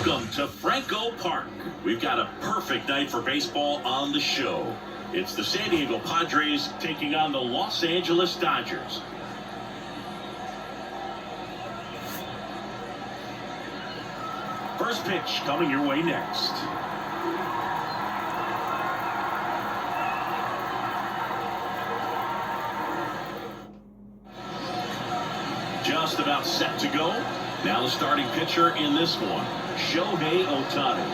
Welcome to Franco Park. We've got a perfect night for baseball on the show. It's the San Diego Padres taking on the Los Angeles Dodgers. First pitch coming your way next. Just about set to go. Now the starting pitcher in this one, Shohei Ohtani.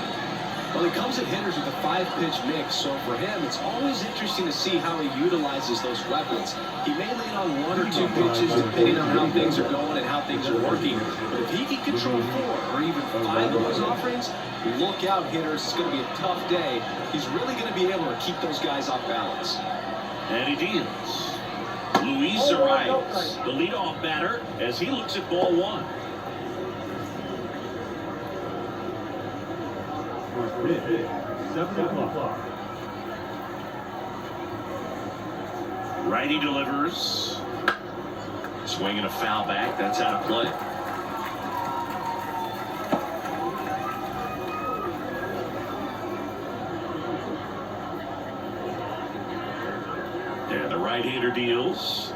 Well, he comes at hitters with a 5-pitch mix, so for him, it's always interesting to see how he utilizes those weapons. He may lean on 1 or 2 pitches depending on how things are going and how things are working. But if he can control 4 or even 5 of those offerings, look out, hitters. It's going to be a tough day. He's really going to be able to keep those guys off balance. And he deals. Luis Arias, the leadoff batter, as he looks at ball 1. Pitch, 7 o'clock. Righty delivers. Swinging a foul back. That's out of play. And the right-hander deals.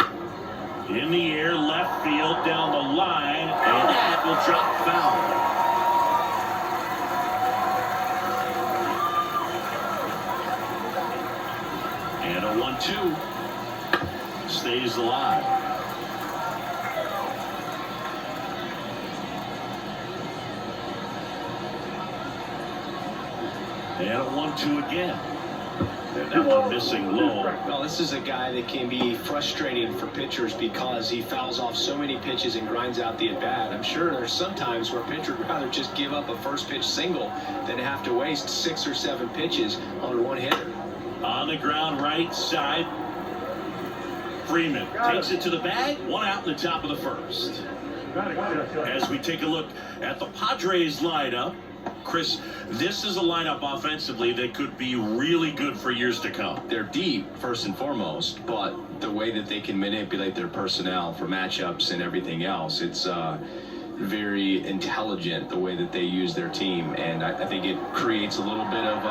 In the air, left field, down the line, and that will drop foul. And a 1-2 stays alive. And a 1-2 again. And that one missing low. Well, this is a guy that can be frustrating for pitchers because he fouls off so many pitches and grinds out the at-bat. I'm sure there's some times where a pitcher would rather just give up a first-pitch single than have to waste 6 or 7 pitches on one hitter. On the ground, right side. Freeman takes it to the bag. 1 out in the top of the first. As we take a look at the Padres lineup, Chris, this is a lineup offensively that could be really good for years to come. They're deep, first and foremost, but the way that they can manipulate their personnel for matchups and everything else, it's very intelligent the way that they use their team, and I think it creates a little bit of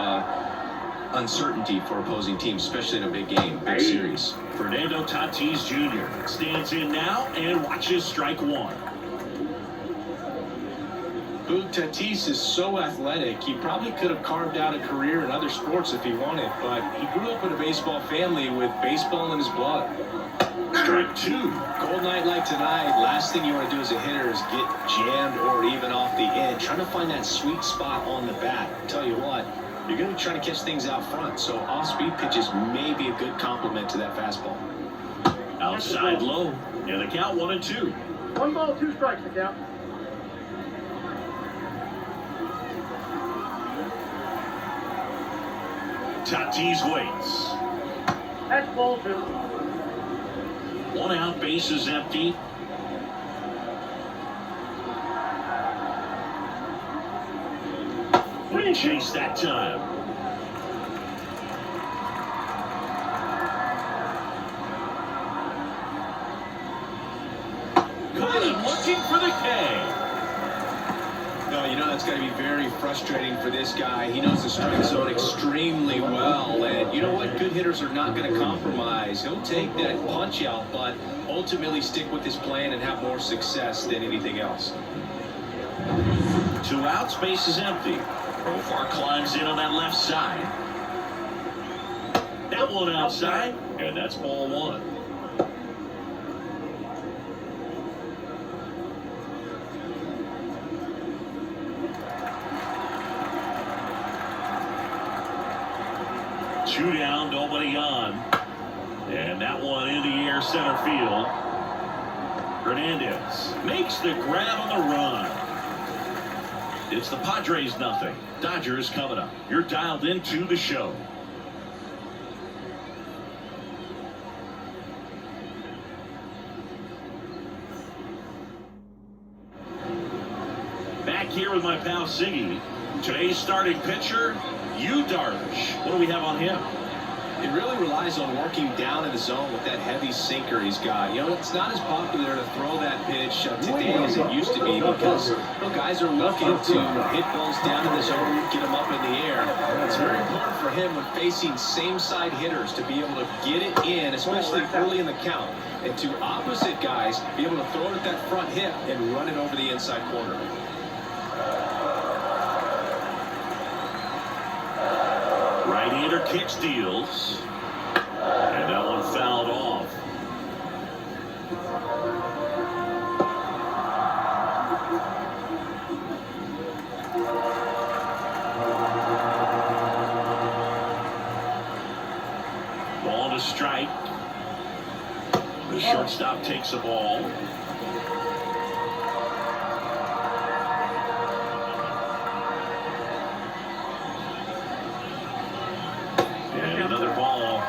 uncertainty for opposing teams, especially in a big game, big series. Fernando Tatis Jr. stands in now and watches strike 1. Tatis is so athletic, he probably could have carved out a career in other sports if he wanted, but he grew up in a baseball family with baseball in his blood. Strike 2. Cold night like tonight, last thing you want to do as a hitter is get jammed or even off the end. Trying to find that sweet spot on the bat. I tell you what, you're going to be trying to catch things out front, so off-speed pitches may be a good complement to that fastball. Outside low, and the count 1-2. 1 ball, 2 strikes, the count. Tatis waits. That's ball 2. 1 out, base is empty. Wouldn't chase that time. Caught him looking for the K. No, you know that's got to be very frustrating for this guy. He knows the strike zone extremely well, and you know what? Good hitters are not going to compromise. He'll take that punch out, but ultimately stick with his plan and have more success than anything else. 2 outs, base is empty. Profar climbs in on that left side. That one outside, and that's ball 1. Two down, nobody on. And that one in the air, center field. Hernandez makes the grab on the run. It's the Padres 0. Dodgers coming up. You're dialed into the show. Back here with my pal Siggy. Today's starting pitcher, Yu Darvish. What do we have on him? It really relies on working down in the zone with that heavy sinker he's got. You know, it's not as popular to throw that pitch pitch today as it used to be because guys are looking to hit balls down in the zone, get them up in the air. It's very important for him when facing same-side hitters to be able to get it in, especially early in the count, and to opposite guys be able to throw it at that front hip and run it over the inside corner. Right-hander kicks, deals, and that one fouled off. Ball to strike. The shortstop takes the ball. And another ball.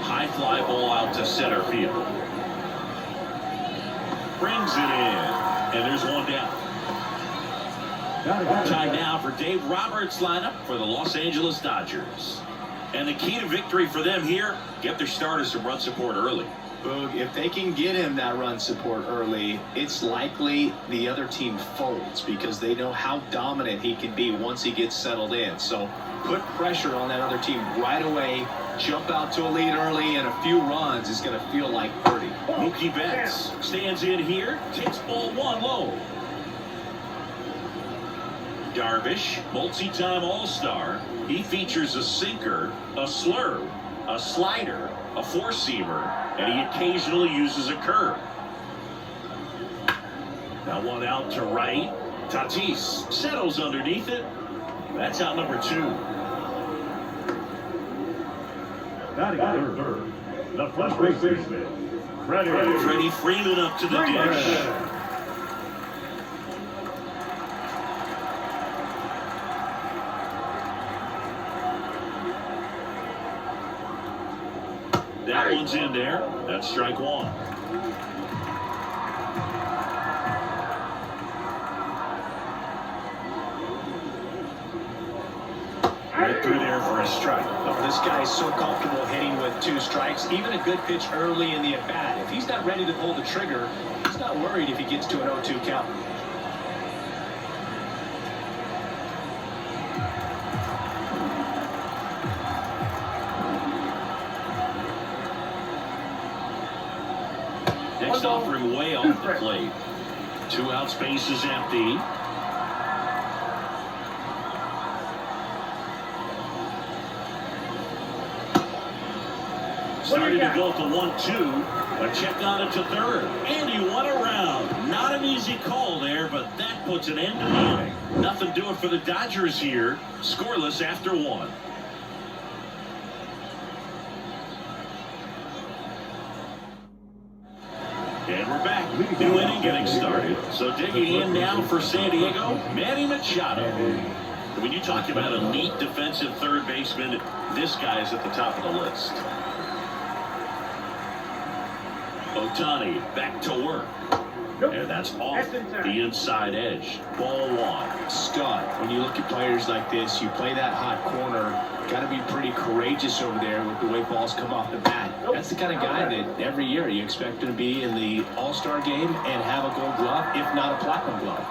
High fly ball out to center field. Brings it in. And there's one down. Time now for Dave Roberts' lineup for the Los Angeles Dodgers. And the key to victory for them here, get their starters some run support early. Boog, if they can get him that run support early, it's likely the other team folds because they know how dominant he can be once he gets settled in. So put pressure on that other team right away, jump out to a lead early, and a few runs is going to feel like 30. Mookie Betts stands in here, takes ball one low. Darvish, multi-time All-Star. He features a sinker, a slurve, a slider, a four-seamer, and he occasionally uses a curve. Now one out to right. Tatis settles underneath it. That's out number 2. Batting third. The first baseman, Freddie Freeman up to the dish. That one's in there. That's strike 1. Right through there for a strike. Oh, this guy is so comfortable hitting with 2 strikes. Even a good pitch early in the at-bat. If he's not ready to pull the trigger, he's not worried if he gets to an 0-2 count. Next offering way off the plate. 2 out, space is empty. Started to go to 1-2. A check on it to third. And he won around. Not an easy call there, but that puts an end to the inning. Nothing doing for the Dodgers here. Scoreless after 1. And we're back. New inning getting started. So digging in now for San Diego, Manny Machado. And when you talk about a neat defensive third baseman, this guy is at the top of the list. Ohtani back to work. And that's off the inside edge. Ball 1. Stud. When you look at players like this, you play that hot corner, got to be pretty courageous over there with the way balls come off the bat. That's the kind of guy that every year you expect him to be in the All-Star game and have a gold glove, if not a platinum glove.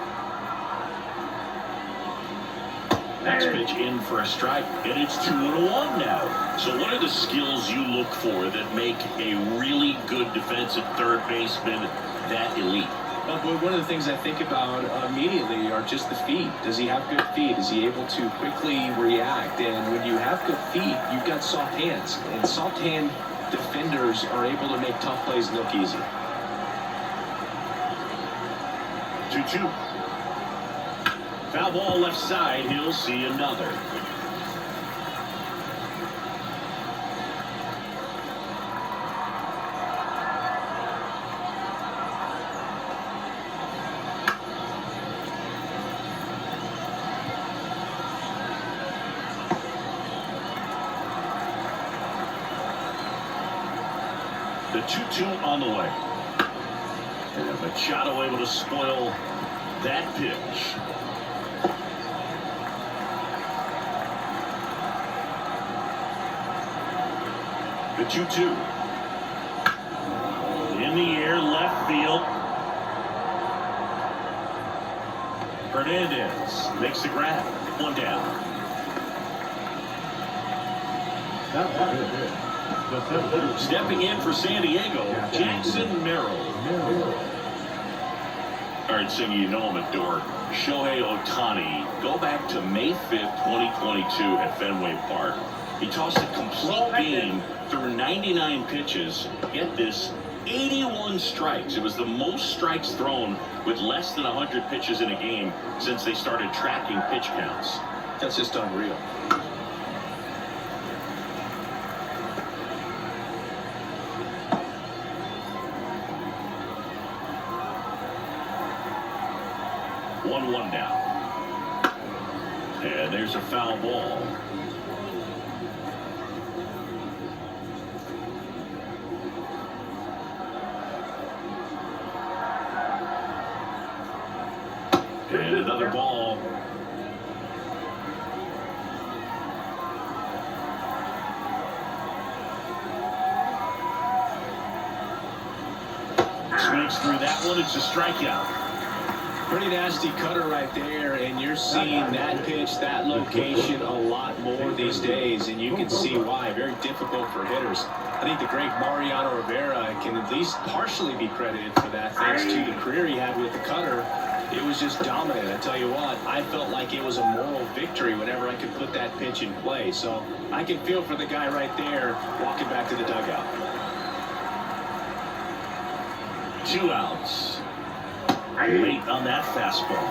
Next pitch in for a strike, and it's 2-1 now. So what are the skills you look for that make a really good defensive third baseman that elite? Well, boy, one of the things I think about immediately are just the feet. Does he have good feet? Is he able to quickly react? And when you have good feet, you've got soft hands. And soft hand defenders are able to make tough plays look easy. 2-2. Foul ball left side. He'll see another. The 2-2 on the way. And Machado able to spoil that pitch. The 2-2. In the air, left field. Hernandez makes the grab. One down. Stepping in for San Diego, Jackson Merrill. All right, singing, you know him at door. Shohei Ohtani. Go back to May 5th, 2022 at Fenway Park. He tossed a complete game through 99 pitches. Get this, 81 strikes. It was the most strikes thrown with less than 100 pitches in a game since they started tracking pitch counts. That's just unreal. One down. And there's a foul ball. And another ball. Swings through that one. It's a strikeout. Pretty nasty cutter right there, and you're seeing that pitch, that location a lot more these days, and you can see why. Very difficult for hitters. I think the great Mariano Rivera can at least partially be credited for that, thanks to the career he had with the cutter. It was just dominant. I tell you what, I felt like it was a moral victory whenever I could put that pitch in play. So I can feel for the guy right there walking back to the dugout. 2 outs. Late on that fastball.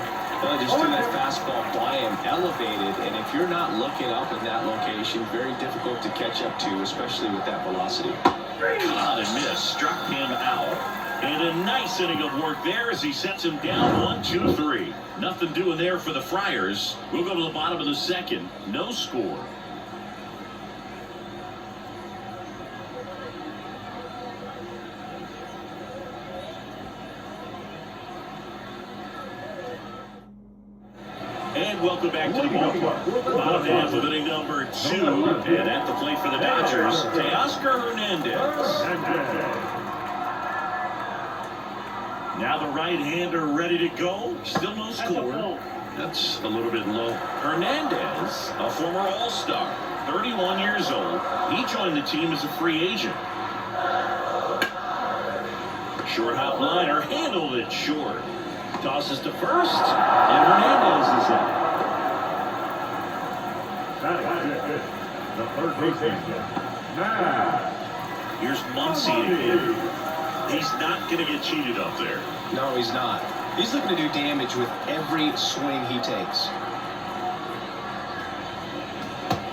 Well, just threw that fastball by him, elevated, and if you're not looking up in that location, very difficult to catch up to, especially with that velocity. Caught and missed, struck him out. And a nice inning of work there as he sets him down 1-2-3. Nothing doing there for the Friars. We'll go to the bottom of the second. No score. And welcome back to the ballpark. Bottom half of inning number 2. And at the plate for the Dodgers, Teoscar Hernandez. Now the right-hander ready to go. Still no score. That's a little bit low. Hernandez, a former All-Star, 31 years old. He joined the team as a free agent. Short hop liner, handled it short. Tosses to first, and Hernandez is out. The third baseman. Here's Muncy again. He's not going to get cheated up there. No, he's not. He's looking to do damage with every swing he takes.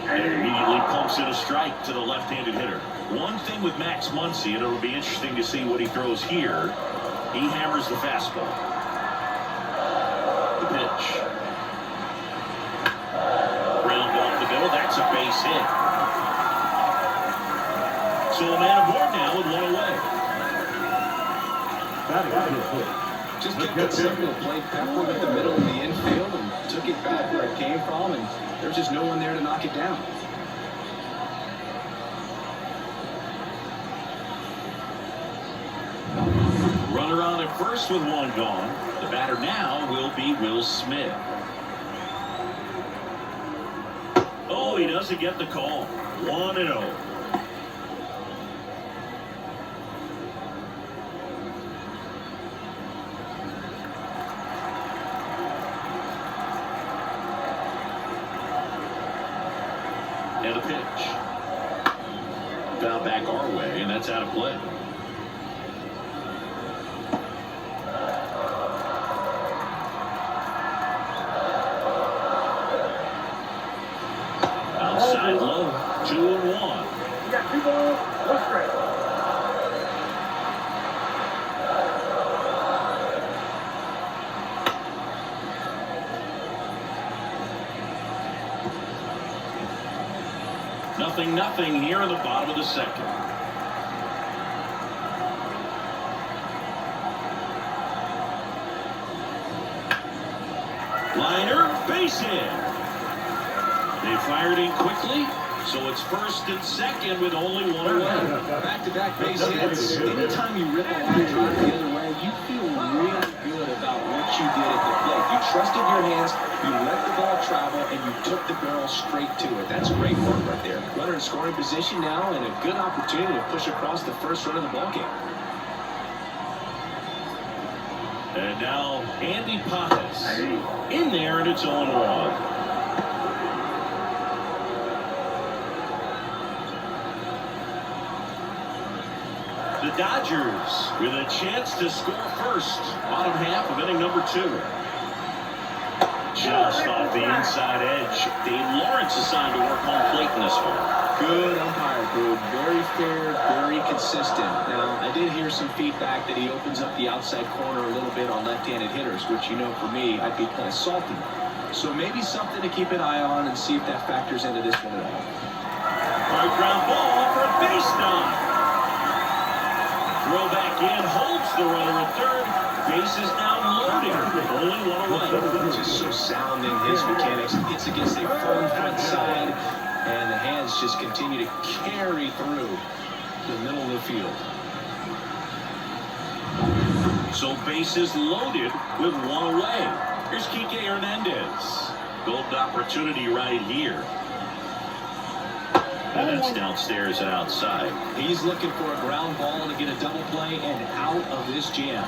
And immediately pumps in a strike to the left-handed hitter. One thing with Max Muncy, and it'll be interesting to see what he throws here. He hammers the fastball. The pitch. Ground off the middle. That's a base hit. So a man aboard now with one away. Just kept it simple, played pepper with the middle of the infield and took it back where it came from, and there's just no one there to knock it down. Runner on at first with one gone. The batter now will be Will Smith. Oh, he doesn't get the call. 1-0. And a pitch. Foul back our way, and that's out of play. Outside low, 2-1. You got 2 balls, 1 strike. Nothing here in the bottom of the second. Liner, base hit. They fired in quickly, So it's first and second with only one away. Back-to-back base hits. Anytime you rip a line drive the other way, you feel really good about what you did at the plate. You trusted your hands, you let the ball travel, and you took the barrel straight to it. That's great work right there. Runner in scoring position now, and a good opportunity to push across the first run of the ballgame. And now Andy Padres in there, and it's 0-1. The Dodgers with a chance to score first. Bottom half of inning number 2. Just off the inside edge. Dave Lawrence assigned to work home plate in this one. Good umpire crew. Very fair, very consistent. Now, I did hear some feedback that he opens up the outside corner a little bit on left-handed hitters, which, you know, for me, I'd be kind of salty. So maybe something to keep an eye on and see if that factors into this one at all. Hard ground ball for a base knock. Throw back in, holds the runner at third. Base is now loaded. Only one away. Just so sound in his mechanics. He gets against a firm front side, and the hands just continue to carry through the middle of the field. So base is loaded with one away. Here's Kike Hernandez. Golden opportunity right here. And that's downstairs and outside. He's looking for a ground ball to get a double play and out of this jam.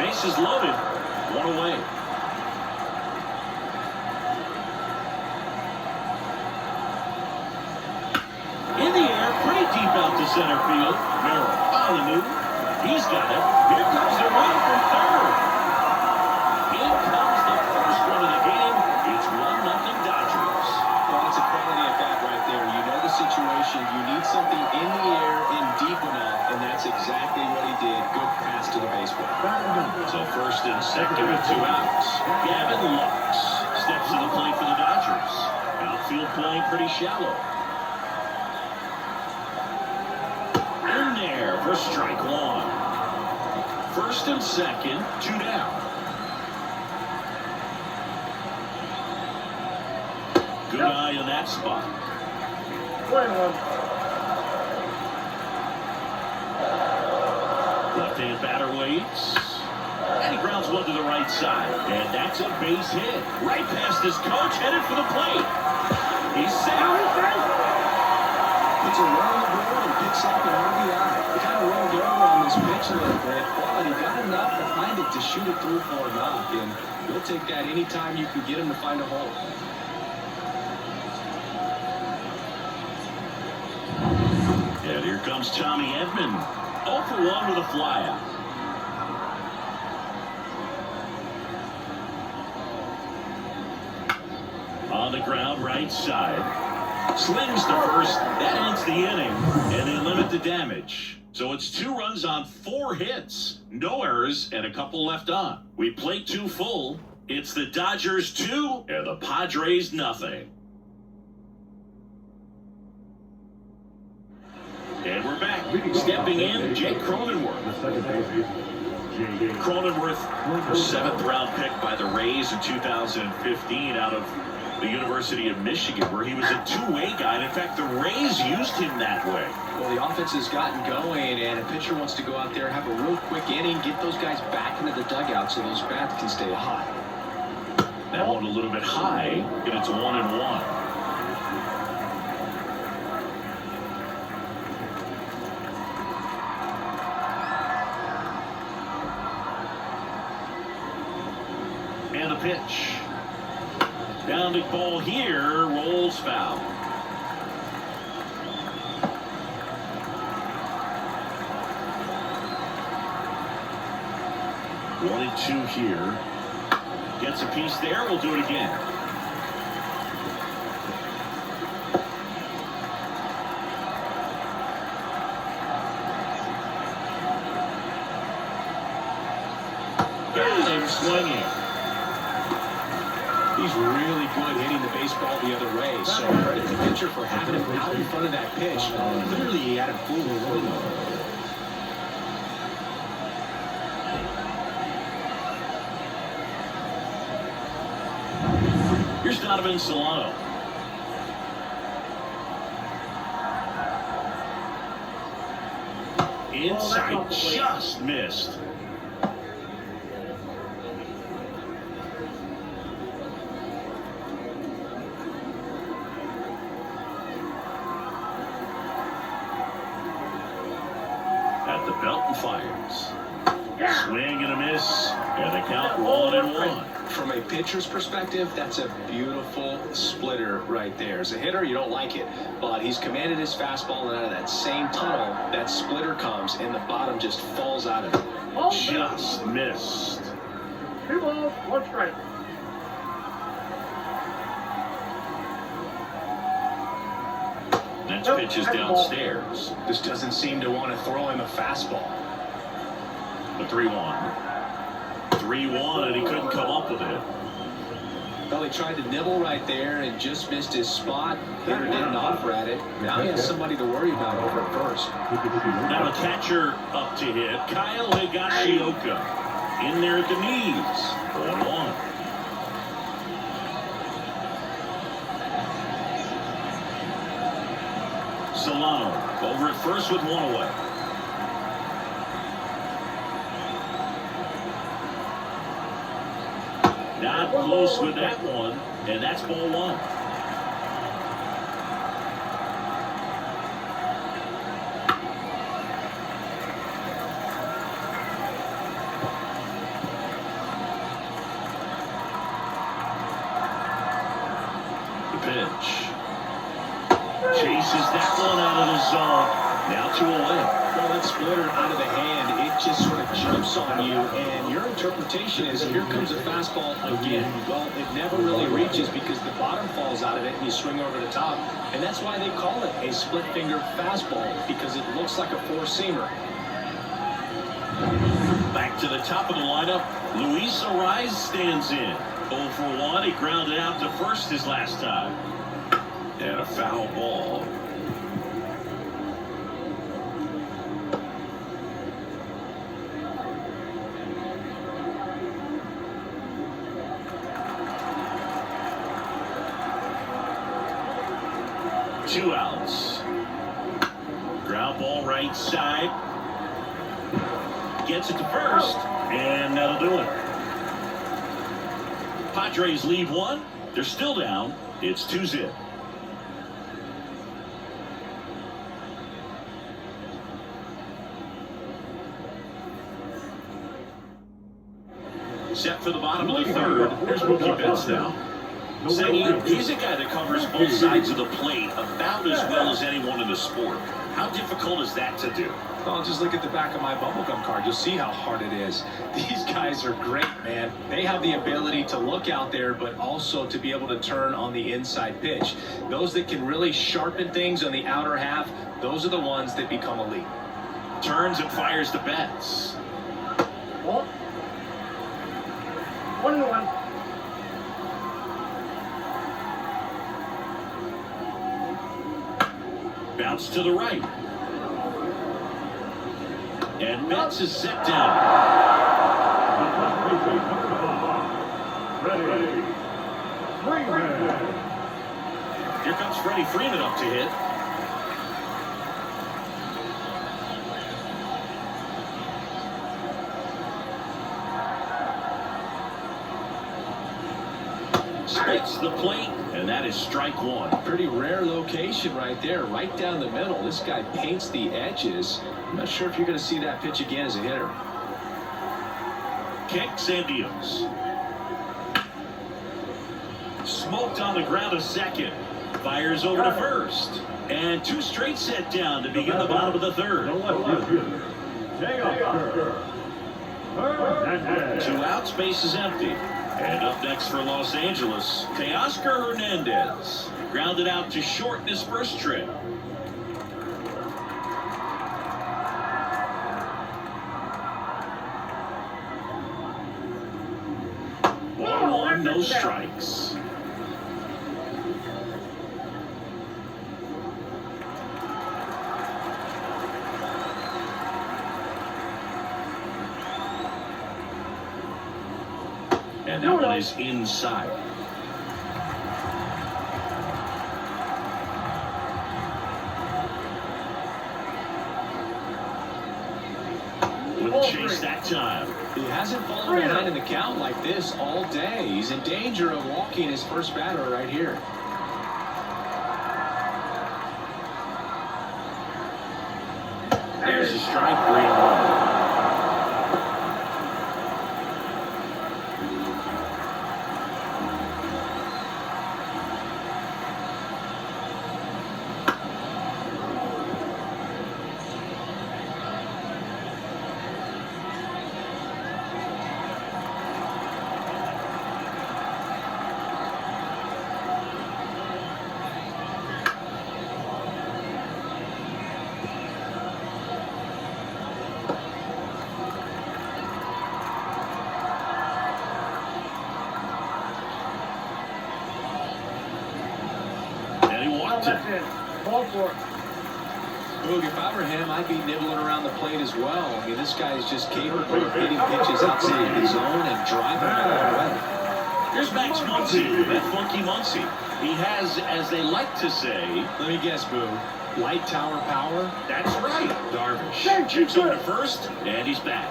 Base is loaded. One away. In the air, pretty deep out to center field. Merrill on the move. He's got it. Here comes the run from third. In comes the first run of the game. It's 1-0 Dodgers. Well, it's a quality at bat right there. You know the situation. You need something in the air and deep enough, and that's exactly what he did. Good pass to the baseball. So first and second with 2 outs. Gavin Lux steps to the plate for the Dodgers. Outfield playing pretty shallow. In there for strike 1. First and second, 2 down. Good eye on that spot. Left-hand batter waits. And he grounds one to the right side. And that's a base hit. Right past his coach, headed for the plate. He's safe. Puts a run on the board and picks up an RBI. He kind of rolled over on this pitch a little bit, but he got enough behind it to shoot it through for a knock. And we'll take that anytime you can get him to find a hole. And here comes Tommy Edman. 0 for 1 with a flyout. On the ground, right side. Slings to first. That ends the inning. And they limit the damage. So it's 2 runs on 4 hits. No errors and a couple left on. We play 2 full. It's the Dodgers 2 and the Padres nothing. And we're back. Stepping in, Jake Cronenworth. Cronenworth, 7th round pick by the Rays in 2015 out of the University of Michigan, where he was a two-way guy. And in fact, the Rays used him that way. Well, the offense has gotten going, and a pitcher wants to go out there, have a real quick inning, get those guys back into the dugout so those bats can stay high. That one a little bit high, and it's 1-1. And the pitch. Downed ball here, rolls foul. One and 2 here. Gets a piece there, we'll do it again. Got him swinging. He He's really good hitting the baseball the other way. So credit the pitcher for having him out in front of that pitch. Clearly, he had him fooled. Here's Donovan Solano. Inside, just missed. At the belt and fires. Swing and a miss, and the count 1-1. From a pitcher's perspective, that's a beautiful splitter right there. As a hitter, you don't like it, but he's commanded his fastball, and out of that same tunnel, that splitter comes, and the bottom just falls out of it. Just missed. 2 balls, 1 strike. Next pitch is downstairs. Just doesn't seem to want to throw him a fastball. The 3-1. 3-1, and he couldn't come up with it. Well, he tried to nibble right there and just missed his spot. Hitter didn't offer at it. Now he has somebody to worry about over at first. Now the catcher up to hit, Kyle Higashioka. In there at the knees. 1-1. Solano over at first with 1 away. Not close with that one, and that's ball 1. The pitch. Chases that one out of the zone. Now 2 away. Well, that splitter out of the hand, it just sort of jumps on you, and your interpretation is here comes a fastball again. Well, it never really reaches because the bottom falls out of it and you swing over the top, and that's why they call it a split-finger fastball, because it looks like a four-seamer. Back to the top of the lineup, Luis Ariz stands in. 0 for 1, he grounded out to first his last time. And a foul ball. Two outs. Ground ball right side. Gets it to first, and that'll do it. Padres lead 1. They're still down. It's 2-0. Set for the bottom of the 3rd. Here's Mookie Betts now. Saying he's a guy that covers both sides of the plate about as well as anyone in the sport. How difficult is that to do? Well, just look at the back of my bubblegum card. You'll see how hard it is. These guys are great, man. They have the ability to look out there, but also to be able to turn on the inside pitch. Those that can really sharpen things on the outer half, those are the ones that become elite. Turns and fires to Betts. 1-1. Bounce to the right. And Betts is set down. Ready. Freeman. Here comes Freddie Freeman up to hit. Spits the plate, and that is strike 1. Pretty rare location right there, right down the middle. This guy paints the edges. I'm not sure if you're going to see that pitch again as a hitter. Kicks and deals. Smoked on the ground to second. Fires over to first. And 2 straight set down to begin the bottom of the 3rd. 2 outs, base is empty. And up next for Los Angeles, Teoscar Hernandez. Grounded out to short in his first trip. 1-1, no strikes. And that one is inside. With chase that time. He hasn't fallen behind in the count like this all day. He's in danger of walking his first batter right here. There's a strike, 3-1. That's it. Ball for it. Boog, if I were him, I'd be nibbling around the plate as well. I mean, this guy is just capable of hitting pitches outside of his zone and driving them all the way. Here's Max Muncy, that funky Muncy. He has, as they like to say, Let me guess, Boog. Light tower power? that's right, Darvish. Checks over to first, and he's back.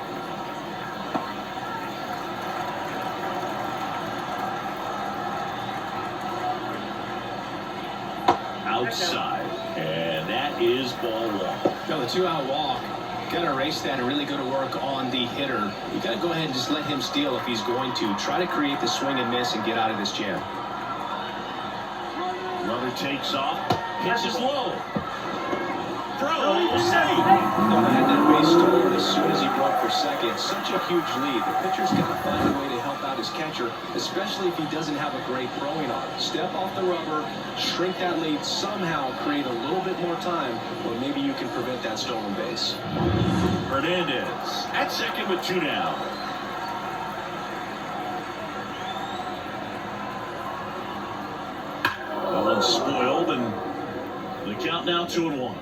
Outside, and that is ball one. No, the 2-out walk. Got to erase that and really go to work on the hitter. You got to go ahead and just let him steal if he's going to. Try to create the swing and miss and get out of this jam. Runner takes off, pitches low. Throw, safe. No, had that base stolen as soon as he broke for second. Such a huge lead. The pitcher's got to find a way to help out his catcher, especially if he doesn't have a great throwing arm. Step off the rubber, shrink that lead, somehow create a little bit more time, or maybe you can prevent that stolen base. Hernandez at second with 2 down. That one's spoiled, and the count now 2-1.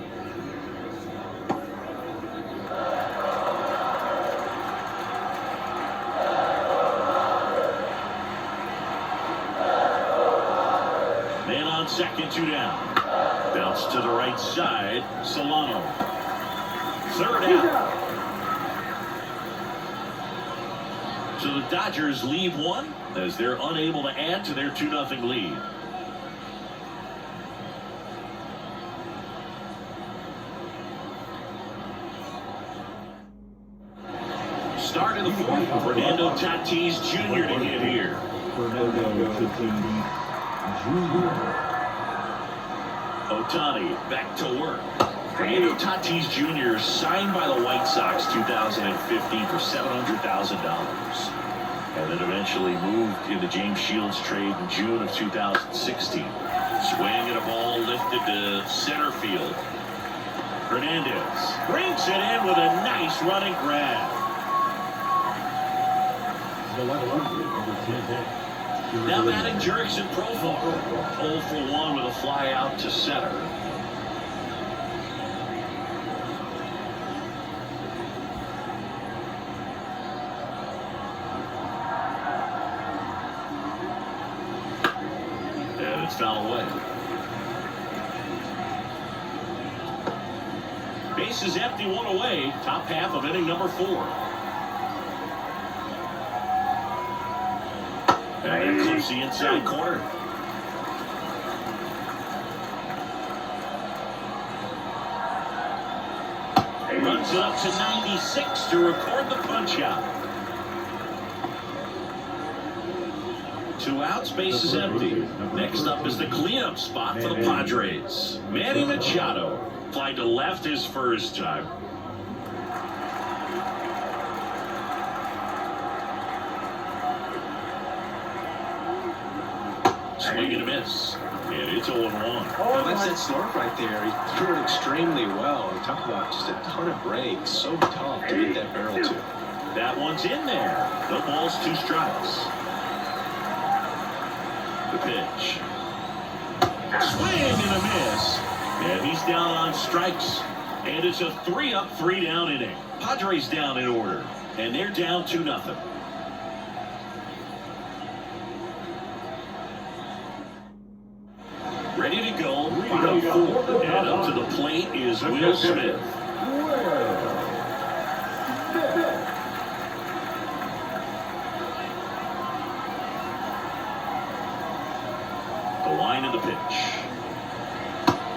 Man on second, 2 down. Bounce to the right side, Solano. Third out. So the Dodgers leave one as they're unable to add to their 2-0 lead. Start of the fourth. Fernando Tatis Jr. to hit here. Ohtani back to work. Fernando Tatis Jr. signed by the White Sox 2015 for $700,000. And then eventually moved in the James Shields trade in June of 2016. Swing and a ball lifted to center field. Hernandez brings it in with a nice running grab. Now batting Jurickson Profar. 0 for 1 with a fly out to center. And it's fouled away. Base is empty, 1 away. Top half of inning number 4. And that clips the inside corner. Runs it up to 96 to record the punch out. 2 outs, base is empty. Next up is the cleanup spot for the Padres. Manny Machado flied to left his first time. Swing and a miss. And it's 0-1. Well, that's that slurp right there. He threw it extremely well. We talked about just a ton of breaks. So tough to get that barrel to. That one's in there. The ball's 2 strikes. The pitch. Swing and a miss. And he's down on strikes. And it's a 3-up, 3-down inning. Padres down in order. And they're down 2-0. up 4. And up to the plate is Will Smith. The line of the pitch.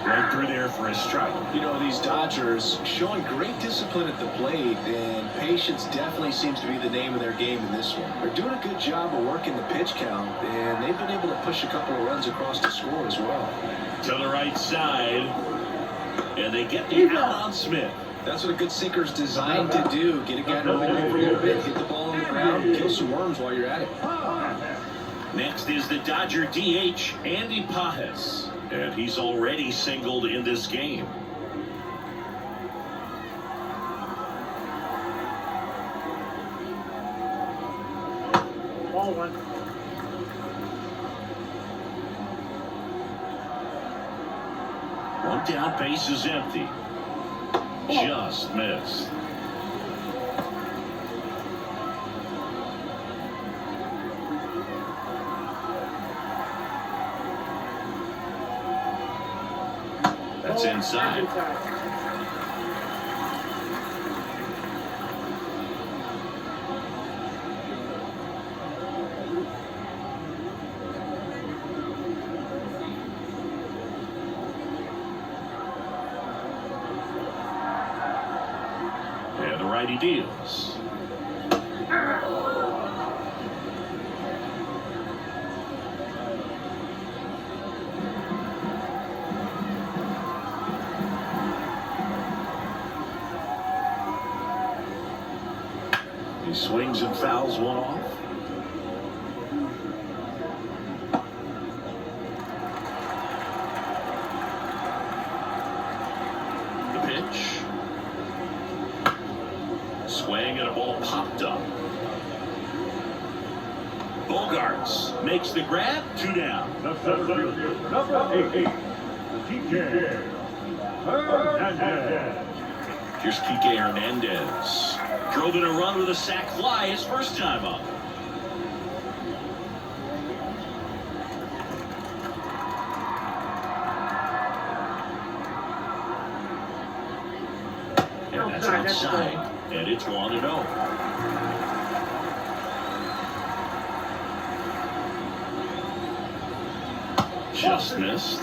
Right through there for a strike. You know, these Dodgers showing great discipline at the plate, and patience definitely seems to be the name of their game in this one. They're doing a good job of working the pitch count, and they've been able to push a couple of runs across the score as well. To the right side, and they get the out on Smith. That's what a good sinker's designed to do. Get a guy to roll over a little bit, hit the ball on the ground, kill some worms while you're at it. Next is the Dodger DH, Andy Pajes. And he's already singled in this game. Ball 1. One down, base is empty. Just missed. That's inside. And the righty deals. He swings and fouls one off. The pitch. Swing and a ball popped up. Bogarts makes the grab. 2 down. Number 8. TJ Hernandez. Here's Kike Hernandez. Drove in a run with a sac fly his first time up. And that's outside. And it's 1-0. Just missed.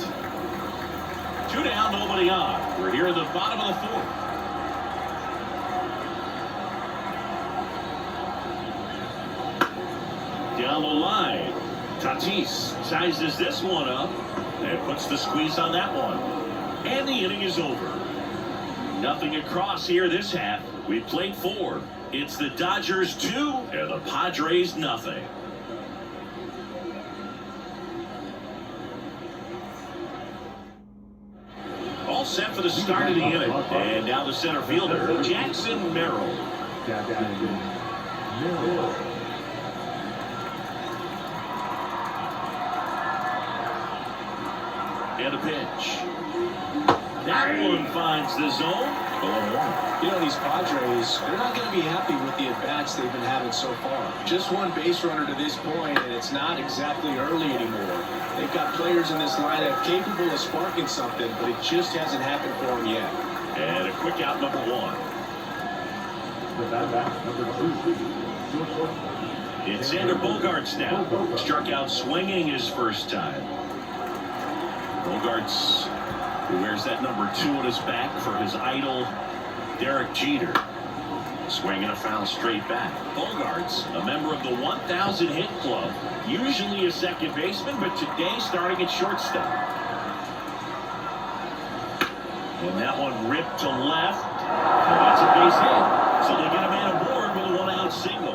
2 down, nobody on. We're here at the bottom of the 4th. Down the line, Tatis sizes this one up and puts the squeeze on that one. And the inning is over. Nothing across here this half. We played 4. It's the Dodgers 2 and the Padres nothing. All set for the start of the inning. And now the center fielder, Jackson Merrill. And a pitch. That one finds the zone. 0-1. You know, these Padres, they're not going to be happy with the at-bats they've been having so far. Just one base runner to this point, and it's not exactly early anymore. They've got players in this lineup capable of sparking something, but it just hasn't happened for them yet. And a quick out, number 1. It's Xander Bogaerts now. Struck out swinging his first time. Bogaerts, who wears that number 2 on his back for his idol, Derek Jeter. Swinging a foul straight back. Bogaerts, a member of the 1,000 hit club, usually a second baseman, but today starting at shortstop. And that one ripped to left. And that's a base hit. So they get a man aboard with a 1-out single.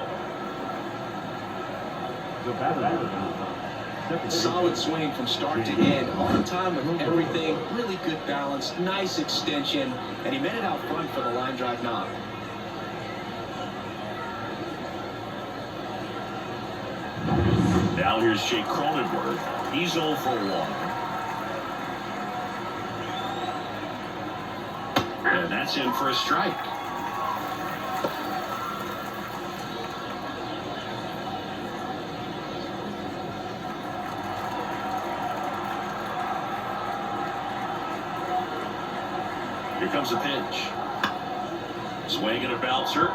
Solid swing from start to end, on time with everything, really good balance, nice extension, and he made it out front for the line drive knock. Now here's Jake Cronenworth. He's 0 for 1. And that's in for a strike. Here comes a pitch. Swing and a bouncer.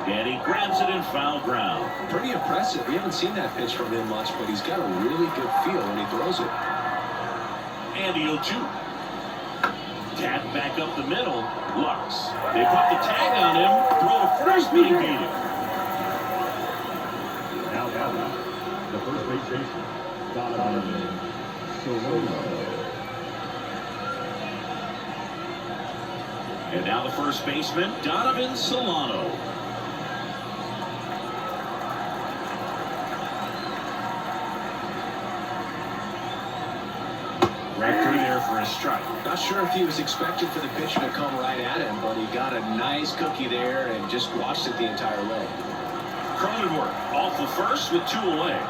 And he grabs it in foul ground. Pretty impressive. We haven't seen that pitch from him much, but he's got a really good feel when he throws it. And the 0-2. Tap back up the middle. Lux. They put the tag on him. Throw to first, but he beat him. Now batting, the first base baseman, Dodgers MLB. And now the first baseman, Donovan Solano. Right through there for a strike. Not sure if he was expecting for the pitcher to come right at him, but he got a nice cookie there and just watched it the entire way. Cronenworth off the first with 2 away.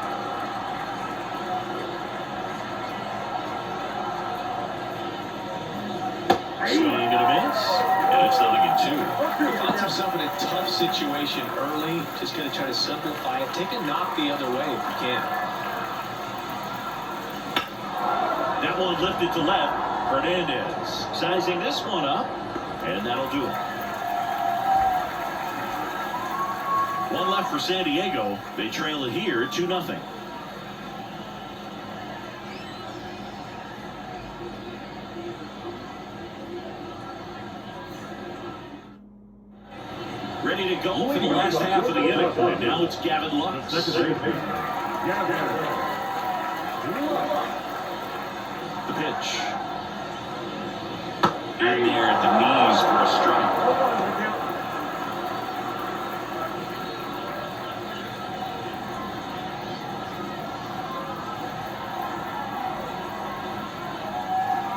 Swing and a miss, and it's 0-2. He finds himself in a tough situation early. Just going to try to simplify it. Take a knock the other way if you can. That one lifted to left. Hernandez sizing this one up, and that'll do it. One left for San Diego. They trail it here 2-0. Ready to go for the last half of the inning. And now it's Gavin Lux. The pitch. In there at the knees for a strike.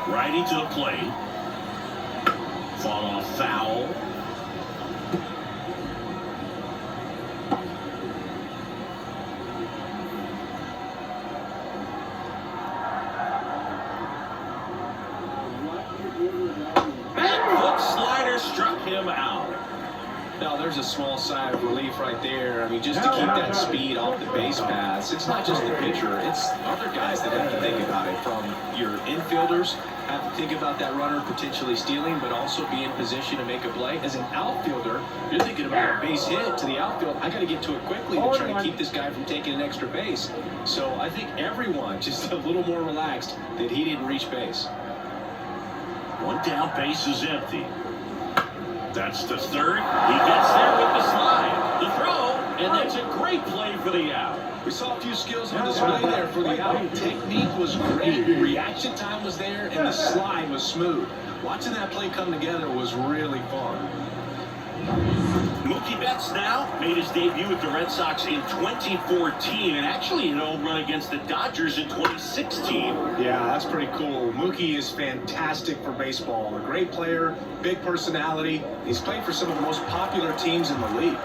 Righty to the plate. Fought off foul. Now there's a small sigh of relief right there. I mean, just to keep that speed off the base paths. It's not just the pitcher, it's other guys that have to think about it. From your infielders have to think about that runner potentially stealing, but also be in position to make a play. As an outfielder, you're thinking about a base hit to the outfield. I got to get to it quickly to try to keep this guy from taking an extra base. So I think everyone just a little more relaxed that he didn't reach base. One down, base is empty. That's the third. He gets there with the slide. The throw, and that's a great play for the out. We saw a few skills on display there for the out. Technique was great. Reaction time was there, and the slide was smooth. Watching that play come together was really fun. Mookie Betts now made his debut with the Red Sox in 2014 and actually an home run against the Dodgers in 2016. Yeah, that's pretty cool. Mookie is fantastic for baseball. A great player, big personality. He's played for some of the most popular teams in the league.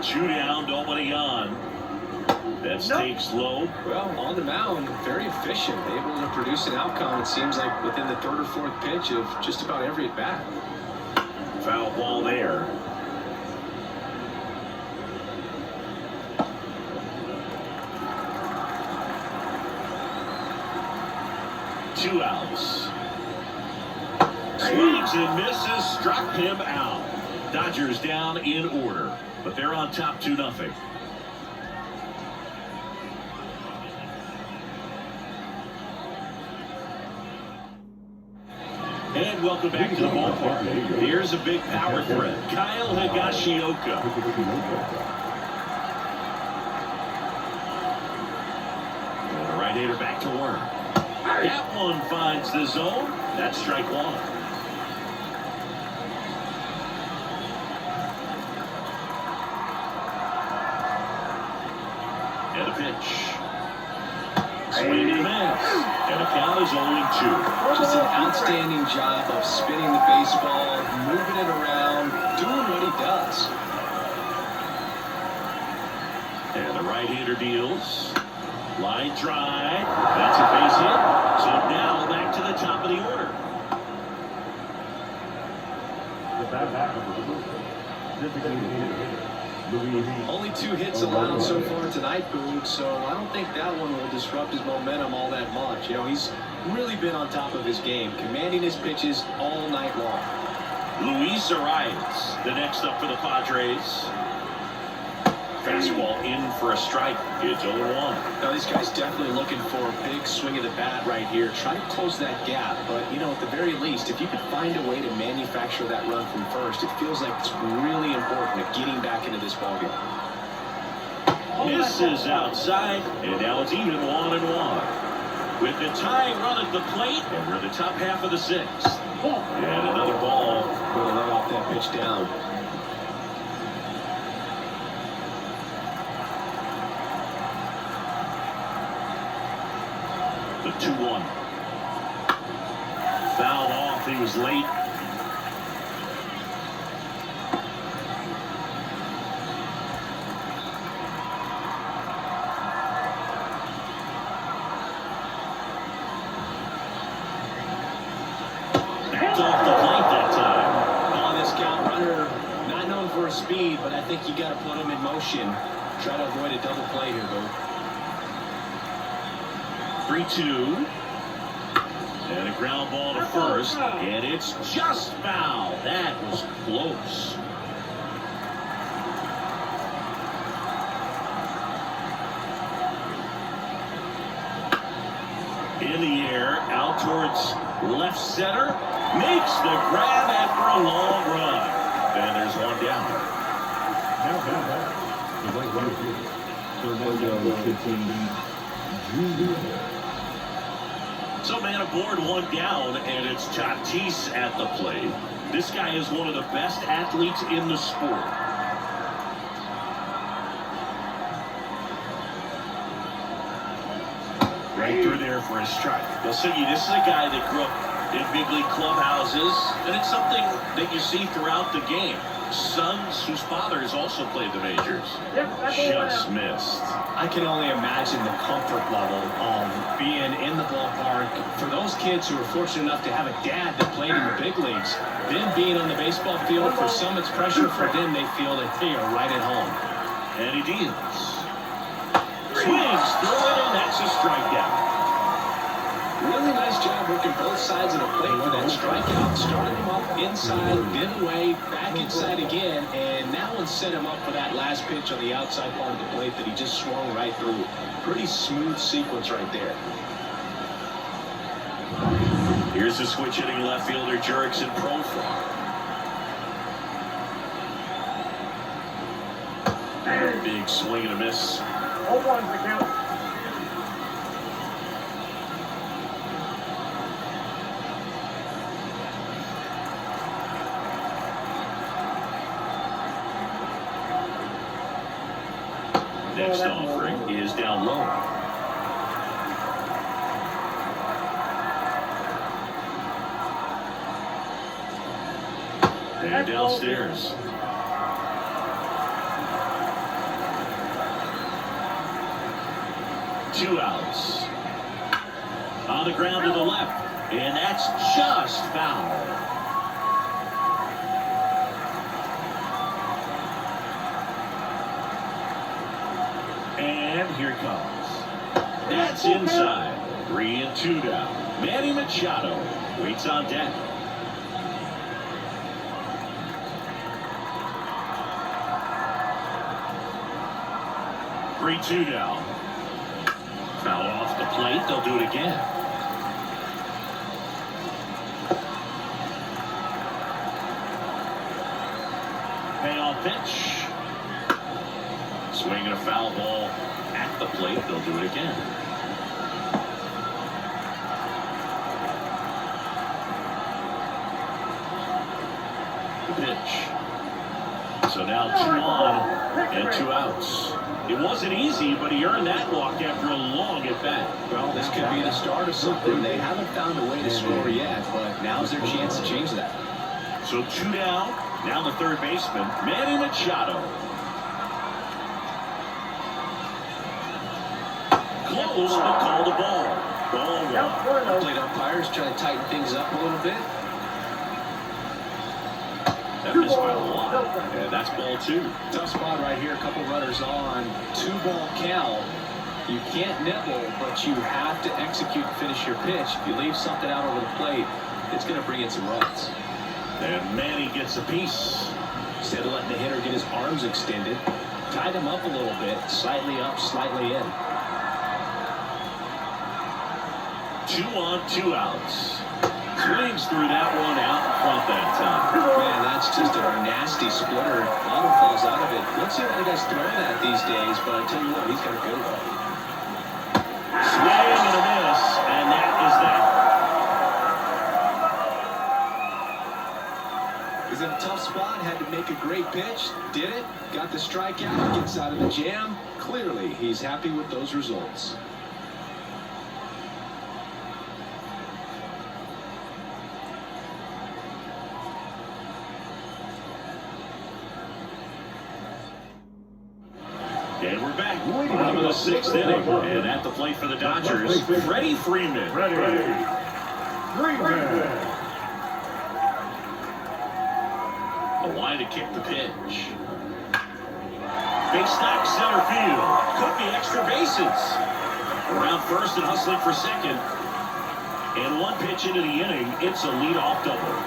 2 down, nobody on. Betts takes low. Well, on the mound, very efficient. Able to produce an outcome, it seems like, within the 3rd or 4th pitch of just about every at-bat. Foul ball there. Two outs. Swings and misses, struck him out. Dodgers down in order, but they're on top 2-0. And welcome back to the ballpark. Here's a big power threat. Kyle Higashioka. And the right-hander back to work. That one finds the zone. That's strike one. And a pitch. Swing and a miss. And the count is 0-2. Just an outstanding job of spinning the baseball, moving it around, doing what he does. And the right-hander deals. Line drive. That's a base hit. So now back to the top of the order. Only 2 hits allowed so far tonight, Boog, so I don't think that one will disrupt his momentum all that much. You know, he's really been on top of his game, commanding his pitches all night long. Luis Arias, the next up for the Padres. Fastball in for a strike. It's 0-1. Now, these guys definitely looking for a big swing of the bat right here. Try to close that gap. But, you know, at the very least, if you could find a way to manufacture that run from first, it feels like it's really important at getting back into this ballgame. Misses outside, and now it's even 1-1. With the tying run at the plate, and we're in the top half of the sixth. And another ball. Going right off that pitch down. The 2-1. Fouled off. He was late. Backed off the plate that time. On this count, runner not known for his speed, but I think you got to put him in motion. Try to avoid a double play here, though. 3-2. And a ground ball to first. And it's just foul. That was close. In the air, out towards left center. Makes the grab after a long run. And there's one down. So man aboard, one down, and it's Tatis at the plate. This guy is one of the best athletes in the sport. Right through there for a strike. They'll say this is a guy that grew up in big league clubhouses, and it's something that you see throughout the game. Sons whose fathers also played the majors. Just missed. I can only imagine the comfort level of being in the ballpark. For those kids who are fortunate enough to have a dad that played in the big leagues, them being on the baseball field, for some it's pressure, for them they feel that they are right at home. And he deals. Swings through it, and that's a strikeout. Really nice job working both sides of the plate for that strikeout. Started him up inside, then away, back inside again, and that one set him up for that last pitch on the outside part of the plate that he just swung right through. Pretty smooth sequence right there. Here's the switch hitting left fielder Jurickson Profar. Big swing and a miss. 0-1's the count. Next offering is down low. And downstairs. Two outs. On the ground to the left. And that's just foul. And here it comes. That's inside. 3-2 down. Manny Machado waits on deck. Three-two down. Foul off the plate. They'll do it again. Payoff pitch. Swinging a foul ball at the plate. They'll do it again. The pitch. So now 2 on and 2 outs. It wasn't easy, but he earned that walk after a long at bat. Well, this could be the start of something. They haven't found a way to score yet, but now's their chance to change that. So 2 down. Now the third baseman, Manny Machado. Close, but call the ball. Ball 1. Plate umpires trying to tighten things up a little bit. That missed by a lot. And that's ball 2. Tough spot right here. A couple runners on. 2-ball count. You can't nibble, but you have to execute and finish your pitch. If you leave something out over the plate, it's going to bring in some runs. And Manny gets a piece. Instead of letting the hitter get his arms extended, tied him up a little bit, slightly up, slightly in. 2 on, 2 outs. Swings through that one out in front that time. Man, that's just a nasty splitter. Bottom falls out of it. Let's see what the guy's throwing at these days, but I tell you what, he's got a good one. Swing and a miss, and that is that. He's in a tough spot, had to make a great pitch, did it, got the strikeout, gets out of the jam. Clearly, he's happy with those results. And we're back. Bottom of the 6th inning. And at the plate for the Dodgers, Freddie Freeman. A line to kick the pitch. Base knock center field. Could be extra bases. Around first and hustling for second. And 1 pitch into the inning, it's a leadoff double.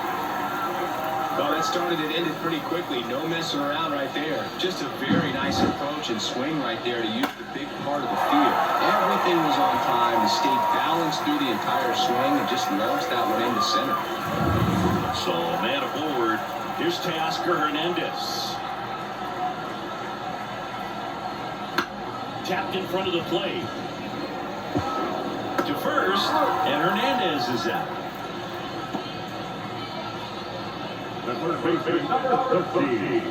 Well, that started and ended pretty quickly. No messing around right there. Just a very nice approach and swing right there to use the big part of the field. Everything was on time. He stayed balanced through the entire swing and just launched that one into center. So, man aboard. Here's Teoscar Hernandez. Tapped in front of the plate. To first, and Hernandez is out. The first baseman, number 13,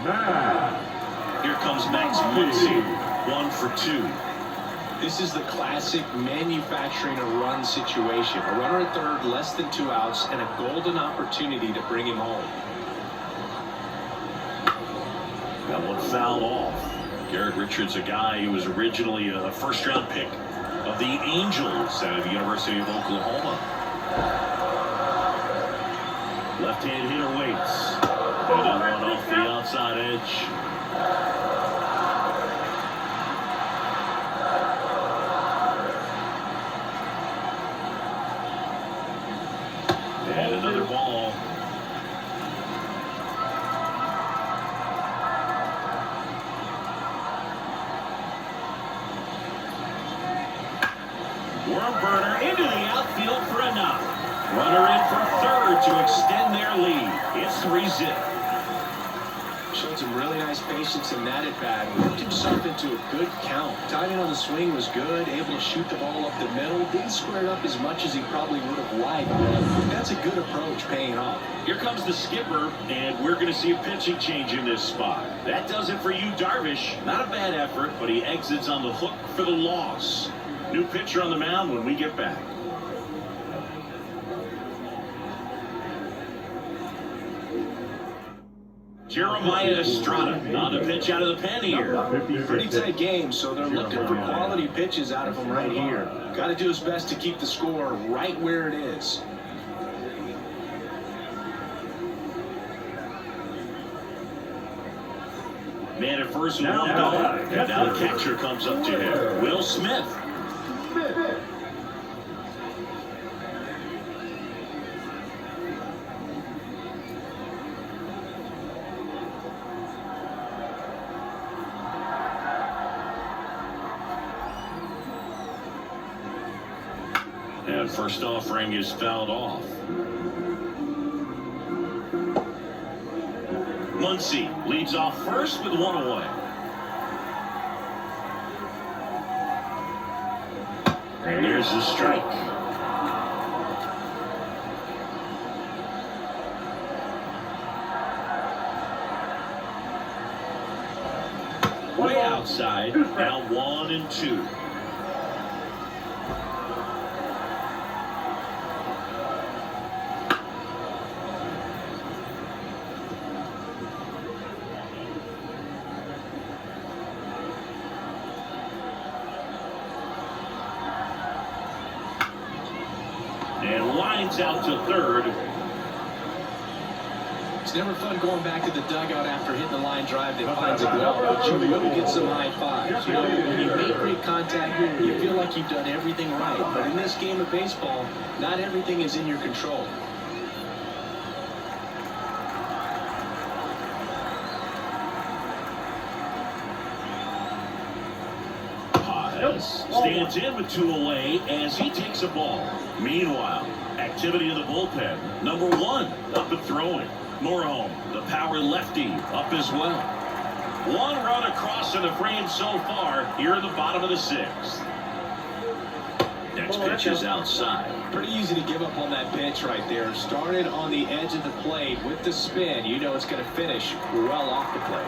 Max. Here comes Max Muncy, 1 for 2. This is the classic manufacturing a run situation. A runner at third, less than 2 outs, and a golden opportunity to bring him home. That one fouled off. Garrett Richards, a guy who was originally a first-round pick of the Angels out of the University of Oklahoma. Left-hand hitter waits. And that one off the outside edge. And another ball. Worm burner into the outfield for a knock. Runner in for third to extend their lead. It's 3-zip. Showed some really nice patience in that at bat. Worked himself into a good count. Timing on the swing was good. Able to shoot the ball up the middle. Didn't square it up as much as he probably would have liked. But that's a good approach, paying off. Here comes the skipper, and we're going to see a pitching change in this spot. That does it for you, Darvish. Not a bad effort, but he exits on the hook for the loss. New pitcher on the mound when we get back. Jeremiah Estrada on the pitch out of the pen here. Pretty tight game, so they're looking for quality pitches out of him right here. Got to do his best to keep the score right where it is. Man at first with one gone, and now the catcher comes up to him. Will Smith. And first offering is fouled off. Muncy leads off first with 1 away. And there's the strike. Way outside, now 1-2. And lines out to third. It's never fun going back to the dugout after hitting the line drive that finds a glove, but you will get some high fives. You know, when you make great contact, you feel like you've done everything right. But in this game of baseball, not everything is in your control. Stands in with 2 away as he takes a ball. Meanwhile, activity in the bullpen. Number 1 up and throwing. Morehome, the power lefty, up as well. 1 run across in the frame so far here in the bottom of the 6th. Next pitch is outside. Pretty easy to give up on that pitch right there. Started on the edge of the plate with the spin. You know it's going to finish well off the plate.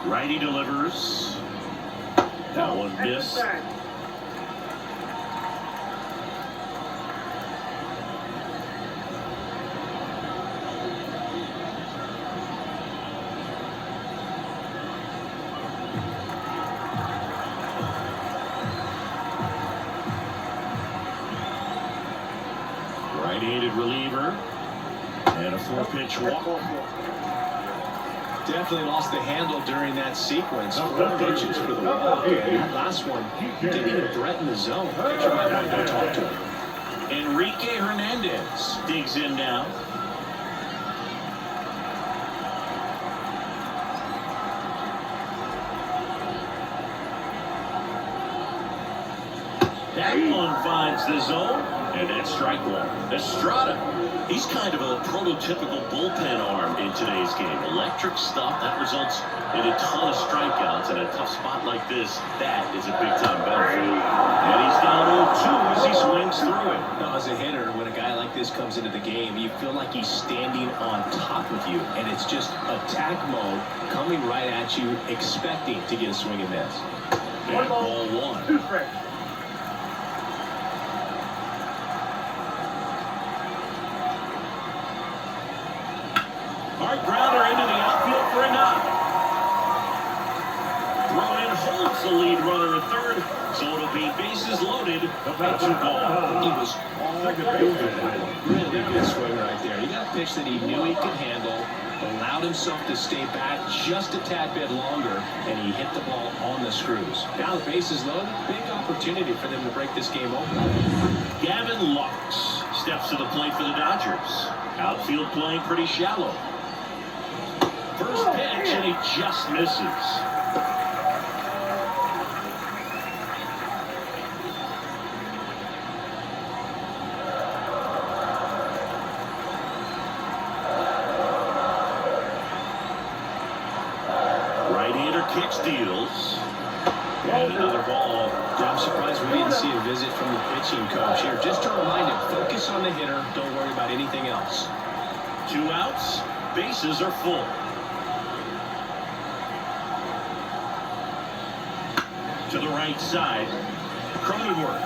Righty delivers. That one missed. Right-handed reliever. And a 4-pitch walk. Definitely lost the handle during that sequence. 4 pitches for the walk. And that last one didn't even threaten the zone. Pitcher might want to go talk to him. Enrique Hernandez digs in now. That one finds the zone, and that's strike 1. Estrada, he's kind of a prototypical bullpen arm in today's game. Electric stuff that results in a ton of strikeouts. In a tough spot like this, that is a big-time benefit. And he's down 0-2 as he swings through it. Now, as a hitter, when a guy like this comes into the game, you feel like he's standing on top of you, and it's just attack mode coming right at you, expecting to get a swing and miss. And ball 1. Hard grounder into the outfield for a knock. Throw in holds the lead runner at third, so it'll be bases loaded and 2 ball. He was all over that one. Really good swing right there. He got a pitch that he knew he could handle, allowed himself to stay back just a tad bit longer, and he hit the ball on the screws. Now the bases loaded, big opportunity for them to break this game open. Gavin Lux steps to the plate for the Dodgers. Outfield playing pretty shallow. First pitch, and he just misses. Right-hander kick steals. And another ball. I'm surprised we didn't see a visit from the pitching coach here. Just to remind him, focus on the hitter. Don't worry about anything else. 2 outs. Bases are full. To the right side. Cronenworth.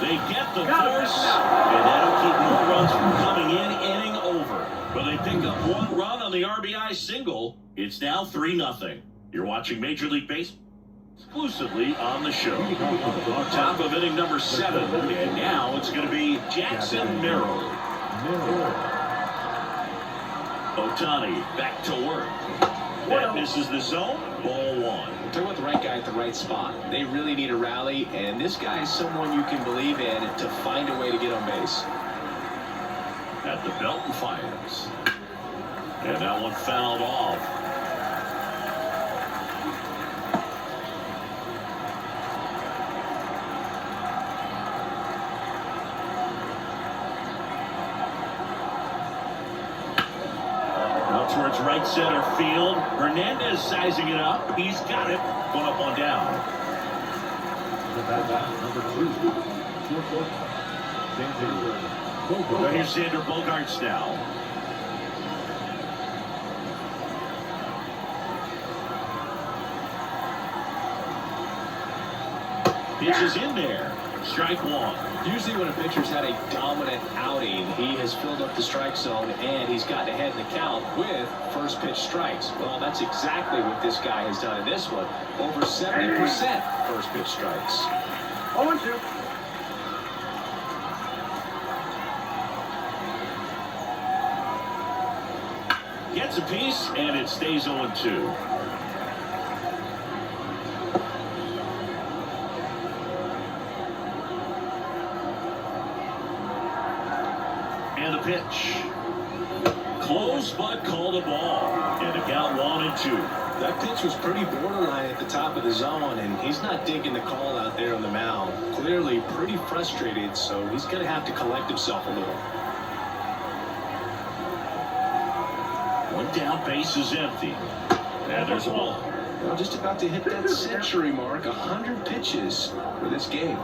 They get the force, and that'll keep more runs from coming in, inning over. But they pick up 1 run on the RBI single. It's now 3-0. You're watching Major League Baseball exclusively on the show. Top of inning number 7, and now it's going to be Jackson Merrill. Ohtani back to work. That misses the zone. Ball 1. Talk about the right guy at the right spot. They really need a rally, and this guy is someone you can believe in to find a way to get on base. At the belt and fires. And that one fouled off. Towards right center field. Hernandez sizing it up. He's got it. Going up on down. Number 2. Here's Xander Bogaerts now. Pitches in there. Strike 1. Usually when a pitcher's had a dominant outing, he has filled up the strike zone and he's gotten ahead in the count with first pitch strikes. Well, that's exactly what this guy has done in this one. Over 70% first pitch strikes. 0-2. Gets a piece, and it stays 0-2. And the pitch. Close, but called a ball. And a count 1-2. That pitch was pretty borderline at the top of the zone, and he's not digging the call out there on the mound. Clearly pretty frustrated, so he's going to have to collect himself a little. One down, base is empty. And there's a ball. Well, just about to hit that century mark, 100 pitches for this game.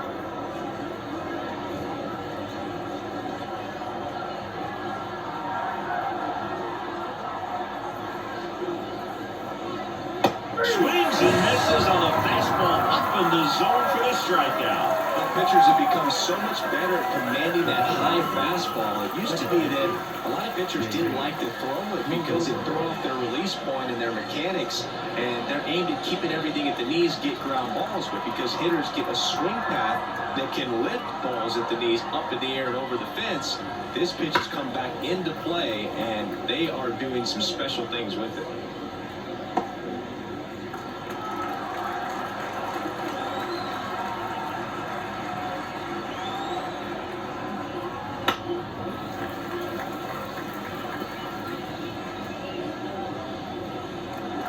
Swings and misses on the fastball up in the zone for the strikeout. Well, pitchers have become so much better at commanding that high fastball. It used to be that a lot of pitchers didn't like to throw it because it threw off their release point and their mechanics, and they're aimed at keeping everything at the knees, get ground balls. But because hitters get a swing path that can lift balls at the knees up in the air and over the fence, this pitch has come back into play, and they are doing some special things with it.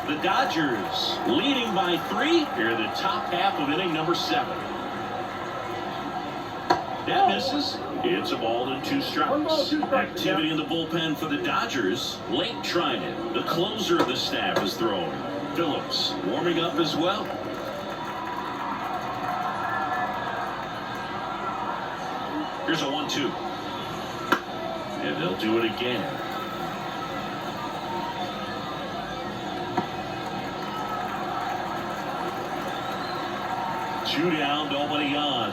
The Dodgers leading by 3 here in the top half of inning number 7. That misses. It's a ball and 2 strikes. Activity in the bullpen for the Dodgers. Late Trinan, the closer of the staff, is throwing. Phillips warming up as well. Here's a 1-2. And they'll do it again. Two down, nobody on.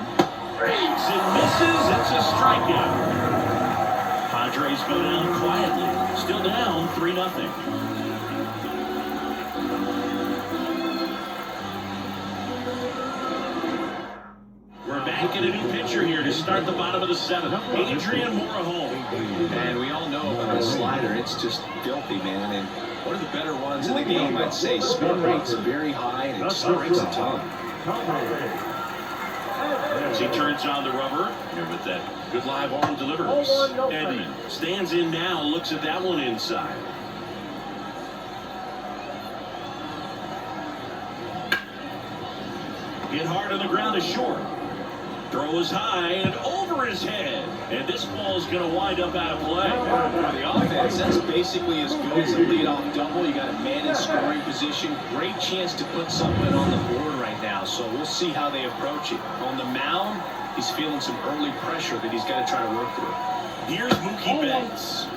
Ranks and misses. It's a strikeout. Padres go down quietly. Still down 3-0. We're back in a new pitcher here to start the bottom of the 7th. Adrian Morejon. And we all know about a slider. It's just filthy, man. And one of the better ones in the game, I'd say. Spin rate's very high, and it strikes a ton. As he turns on the rubber, here with that good live arm delivers. Edman stands in now, looks at that one inside. Hit hard on the ground to short. Throw is high and over his head. And this ball is going to wind up out of play. For the offense, that's basically as good as a leadoff double. You got a man in scoring position. Great chance to put something on the board right now. So we'll see how they approach it. On the mound, he's feeling some early pressure that he's got to try to work through. Here's Mookie Betts.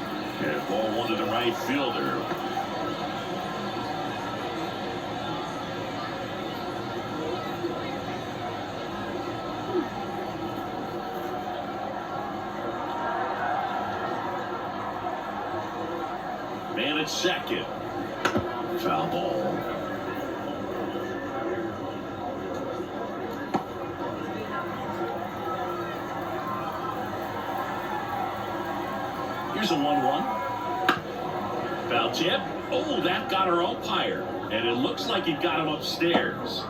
And ball one to the right fielder. Man at second. Foul ball. Here's a 1-1. Foul tip. Oh, that got our umpire. And it looks like it got him upstairs.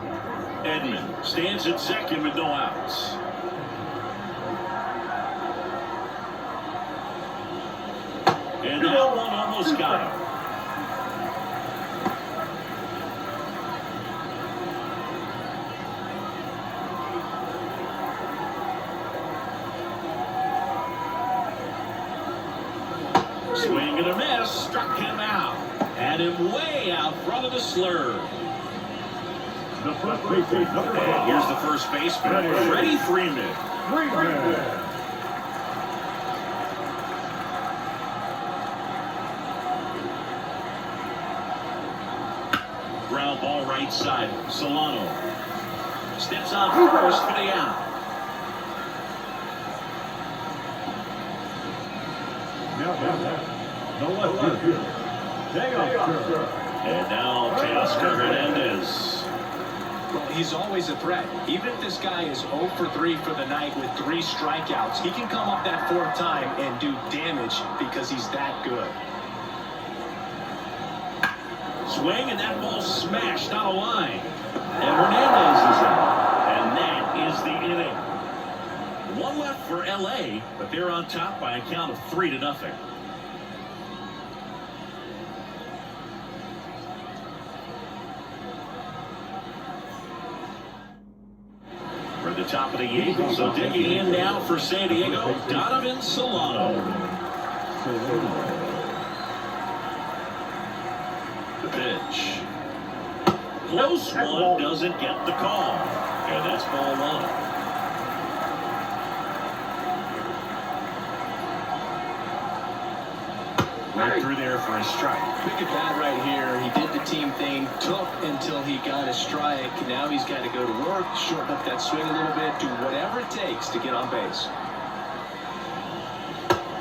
Edman stands at second with no outs. And that one almost got him. Swing and a miss, struck him out. Had him way out front of the slurve. The first baseman, And here's the first baseman, Freddie Freeman. Ground ball right side. Solano steps on first for the out. the left fielder, Teoscar. And now Teoscar Hernandez. Well, he's always a threat. Even if this guy is 0 for 3 for the night with 3 strikeouts, he can come up that 4th time and do damage because he's that good. Swing, and that ball smashed on a line. And Hernandez is out. And that is the inning. One left for LA, but they're on top by a count of 3-0. For the top of the 8th, so digging in now for San Diego, Donovan Solano. The pitch. Close one, doesn't get the call. And that's ball 1. Right through there for a strike. Look at that right here. He did the team thing, took until he got a strike. Now he's got to go to work, shorten up that swing a little bit, do whatever it takes to get on base.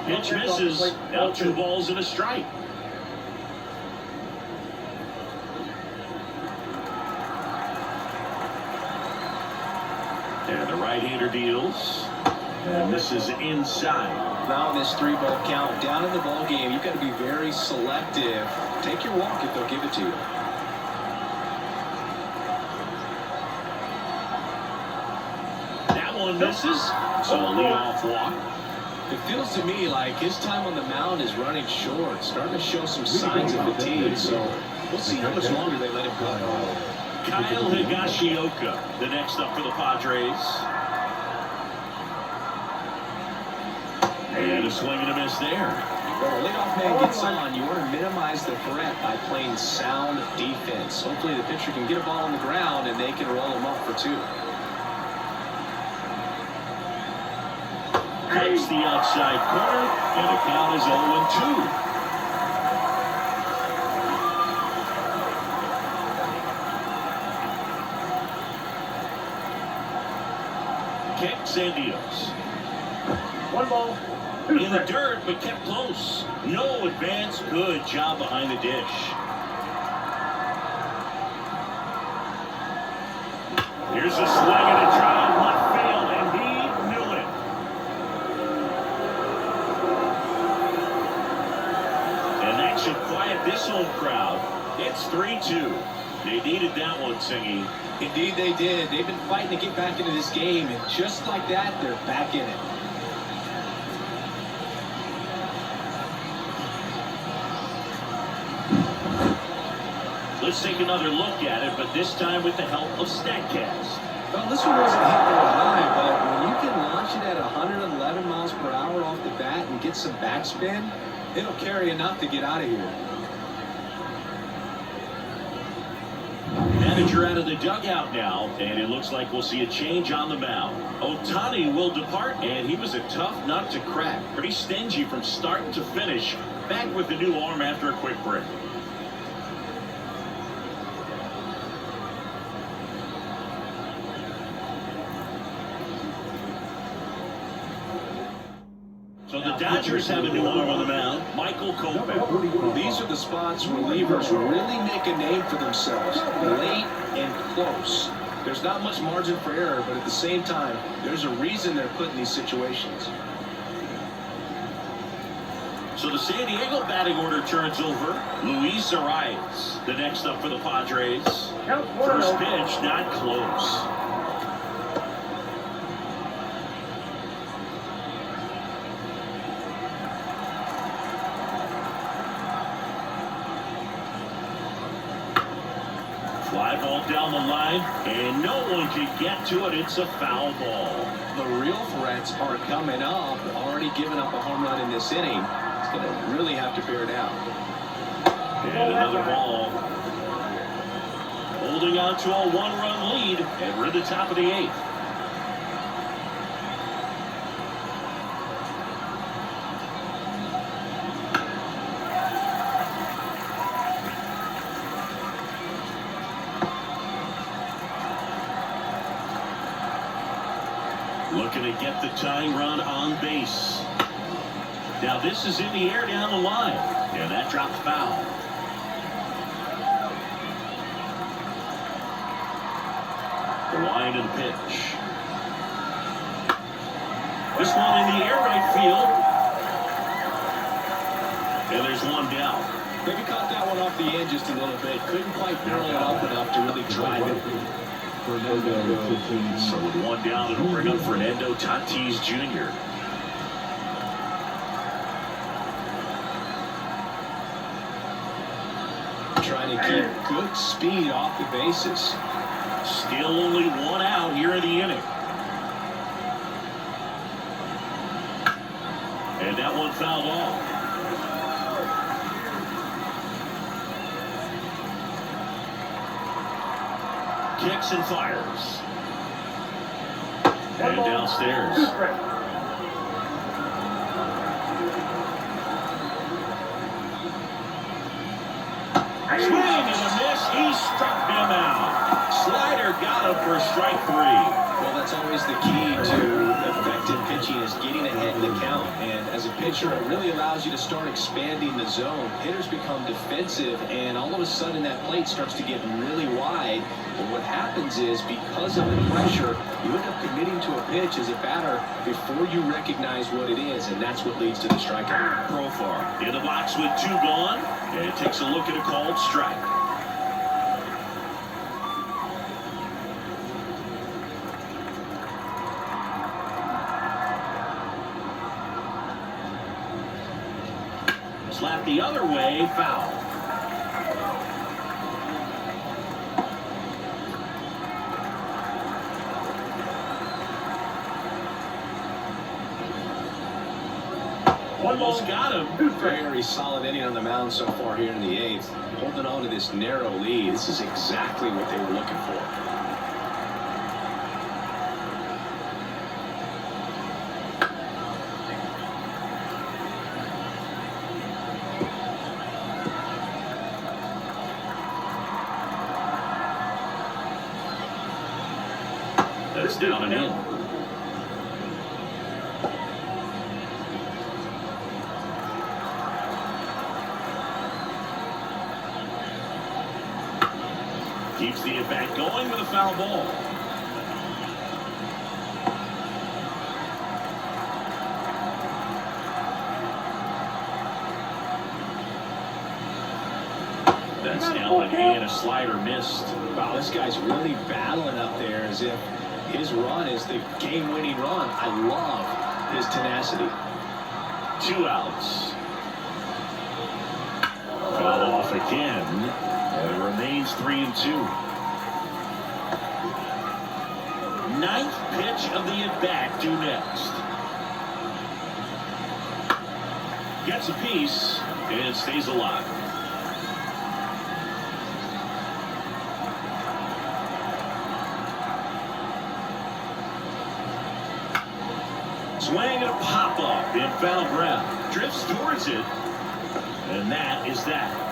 Pitch misses. Now 2 balls and a strike. And the right-hander deals. And this is inside. Now in this 3-ball count, down in the ball game, you've got to be very selective. Take your walk if they'll give it to you. That one misses. So a leadoff walk. It feels to me like his time on the mound is running short, starting to show some signs of fatigue. So we'll see how much longer they let him go. Kyle Higashioka, the next up for the Padres. And a swing and a miss there. When the leadoff man gets on, you want to minimize the threat by playing sound defense. Hopefully the pitcher can get a ball on the ground and they can roll him up for 2. Takes the outside corner, and the count is 0-2. Kicks and deals. 1 ball. In the dirt, but kept close. No advance. Good job behind the dish. Here's a swing and a drive left field, and he knew it. And that should quiet this home crowd. It's 3-2. They needed that one, Singy. Indeed they did. They've been fighting to get back into this game, and just like that, they're back in it. Let's take another look at it, but this time with the help of StatCast. Well, this one wasn't hit very high, but when you can launch it at 111 miles per hour off the bat and get some backspin, it'll carry enough to get out of here. Manager out of the dugout now, and it looks like we'll see a change on the mound. Ohtani will depart, and he was a tough nut to crack. Pretty stingy from start to finish. Back with the new arm after a quick break. So the Dodgers have a new arm on the mound, Michael Kopech. These are the spots relievers really make a name for themselves, late and close. There's not much margin for error, but at the same time, there's a reason they're put in these situations. So the San Diego batting order turns over. Luis Arias, the next up for the Padres. First pitch, not close. Fly ball down the line, and no one can get to it. It's a foul ball. The real threats are coming up. Already given up a home run in this inning. It's going to really have to bear down. And another ball. Holding on to a 1-run lead, and we're at the top of the 8th. Looking to get the tying run on base. Now this is in the air down the line. And that dropped foul. The line and pitch. This one in the air right field. And there's one down. Maybe caught that one off the end just a little bit. Couldn't quite barrel it up enough to really drive it. So with one down, it'll bring up Fernando Tatis Jr. Trying to keep good speed off the bases. Still only one out here in the inning. And that one fouled off. Kicks and fires. And downstairs. Swing and a miss. He struck him out. Slider got him for strike 3. Well, that's always the key to effective pitching, is getting ahead in the count. And as a pitcher, it really allows you to start expanding the zone. Hitters become defensive, and all of a sudden that plate starts to get really wide. And what happens is, because of the pressure, you end up committing to a pitch as a batter before you recognize what it is, and that's what leads to the strikeout. Profar in the box with 2 gone, and takes a look at a called strike. Slap the other way, foul. Almost got him. Very solid inning on the mound so far here in the 8th. Holding on to this narrow lead. This is exactly what they were looking for. That's down and in. Keeps the at-bat going with a foul ball. That's down and a slider missed. Wow, this guy's really battling up there as if his run is the game-winning run. I love his tenacity. 2 outs. Foul off again. And it remains 3-2. 9th pitch of the at-bat due next. Gets a piece and stays alive. Swing and a pop-up in foul ground. Drifts towards it. And that is that.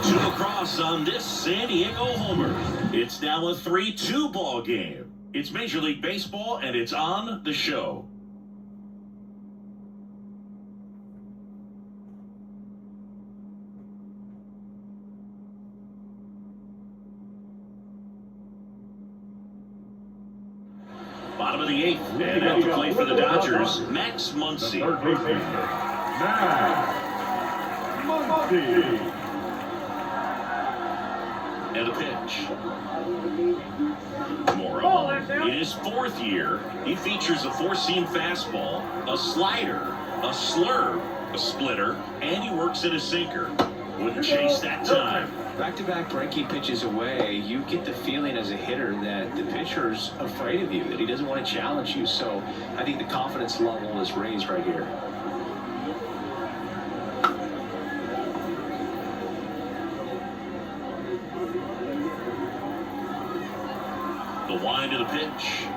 2 across on this San Diego homer. It's now a 3-2 ball game. It's Major League Baseball, and it's on the show. Bottom of the 8th, and at the plate for the Dodgers, Max Muncy. And a pitch. Morrow, in his 4th year, he features a 4-seam fastball, a slider, a slurve, a splitter, and he works in a sinker. Wouldn't chase that time. Back-to-back breaking pitches away, you get the feeling as a hitter that the pitcher's afraid of you, that he doesn't want to challenge you. So I think the confidence level is raised right here. The wind of the pitch.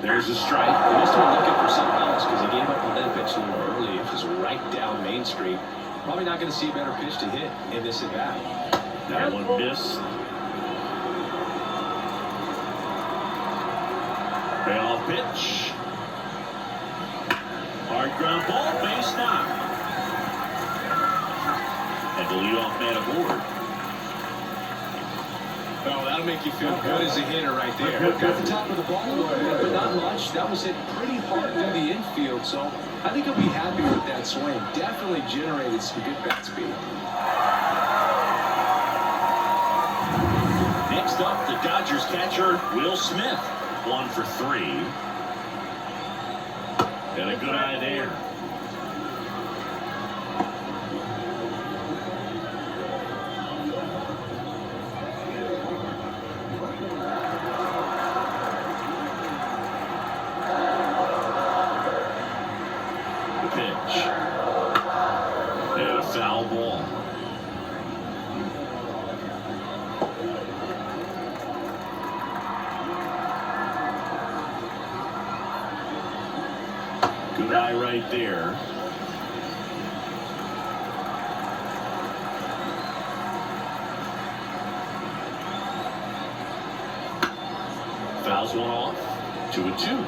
There's a strike. He must have been looking for something else because he gave up on that pitch a little early. It was right down Main Street. Probably not going to see a better pitch to hit in this at bat. That one missed. Payoff pitch. Hard ground ball, base knock. And the leadoff man aboard. Oh, That'll make you feel good as a hitter right there. Got the top of the ball a little bit, but not much. That was hit pretty hard through the infield, so I think he'll be happy with that swing. Definitely generated some good bat speed. Next up, the Dodgers catcher, Will Smith. 1 for 3. And a good eye there. The pitch. And a foul ball. Good eye right there. Fouls one off. 2-2.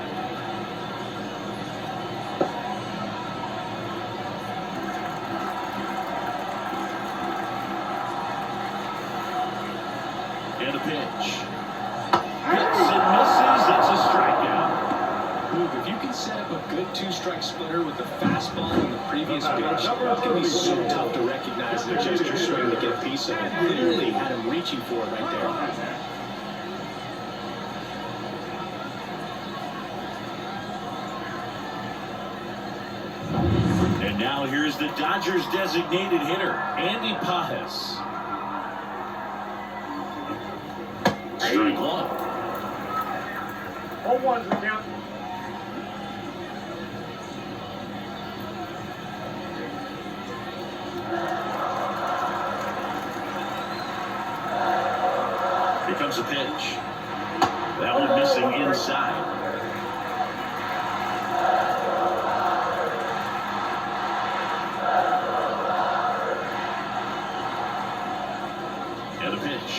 And a pitch. Hits and misses. It's a strikeout. If you can set up a good two-strike splitter with the fastball on the previous pitch, it can be so tough to recognize that just you're starting to get a piece of it. Clearly had him reaching for it right there. And now here's the Dodgers designated hitter, Andy Pajes. Strike one. 0-1's the count. Here comes a pitch. That one missing inside. And a pitch.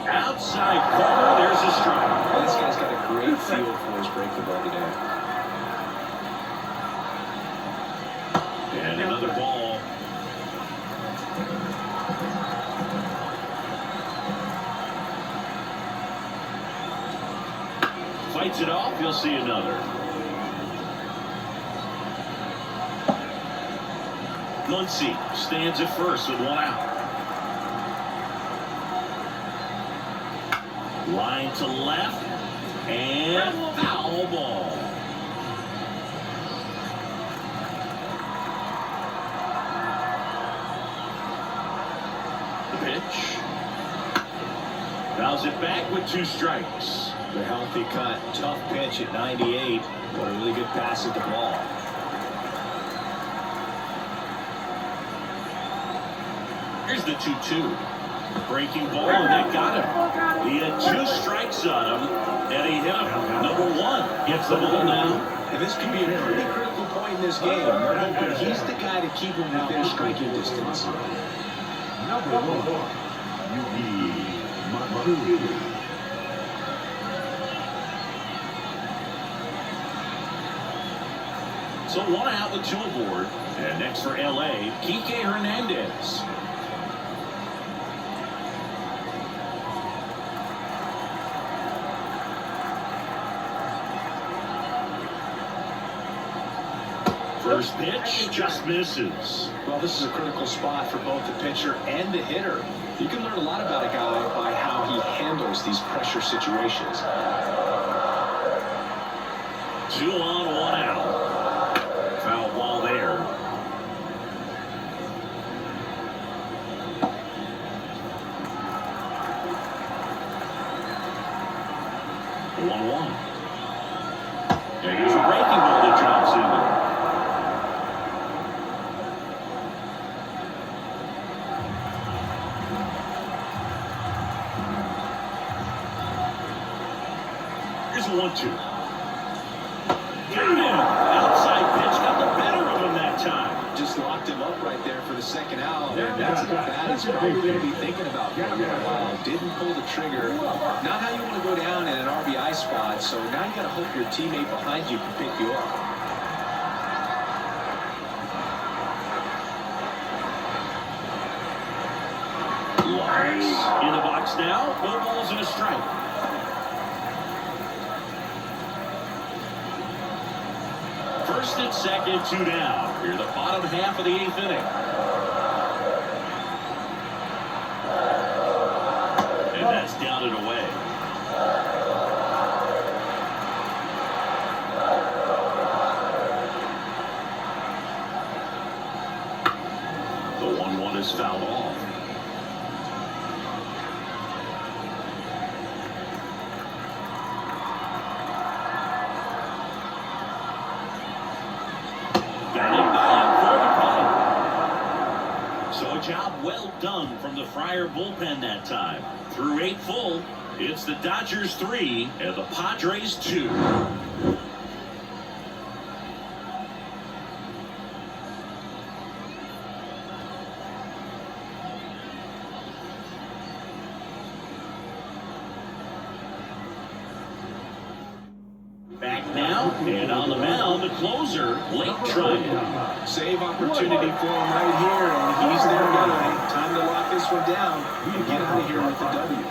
Outside corner, there's a strike. This guy's got a great feel for his breaking ball today. And another ball. Fights it off, you'll see another. Muncy stands at first with 1 out. Line to left, and foul ball. The pitch. Fouls it back with 2 strikes. The healthy cut, tough pitch at 98, but a really good pass at the ball. Here's the 2-2. Breaking ball, and that got him. He had 2 strikes on him, and he hit him. Number 1 gets the ball now. And this could be a pretty critical point in this game. They're hoping he's the guy to keep him within striking distance. Number 1, Yuki Matsui. So 1 out with 2 aboard. And next for LA, Kike Hernandez. First pitch just misses. Well, this is a critical spot for both the pitcher and the hitter. You can learn a lot about a guy by how he handles these pressure situations. 2 on, 1 out. Foul ball there. The 1-1. And here's a breaking ball that drops in there. Here's a 1-2. Got him. Outside pitch got the better of him that time. Just locked him up right there for the second out. And that's a bat he's probably going to be thinking about for a little while. Didn't pull the trigger. Not how you want to go down in an RBI spot. So now you got to hope your teammate behind you can pick you up. Lars in the box pitch now. No balls and a strike. First and second, 2 down. Here the bottom half of the 8th inning. And that's down and away. The 1-1 is fouled off. Got him back for the play. So a job well done from the Friar bullpen that time. Through 8 full, it's the Dodgers 3 and the Padres 2. Back now, and on the mound, the closer, Lake Tryon. Save opportunity for him right here, and he's their guy. Time to lock this one down and get out of here with the W.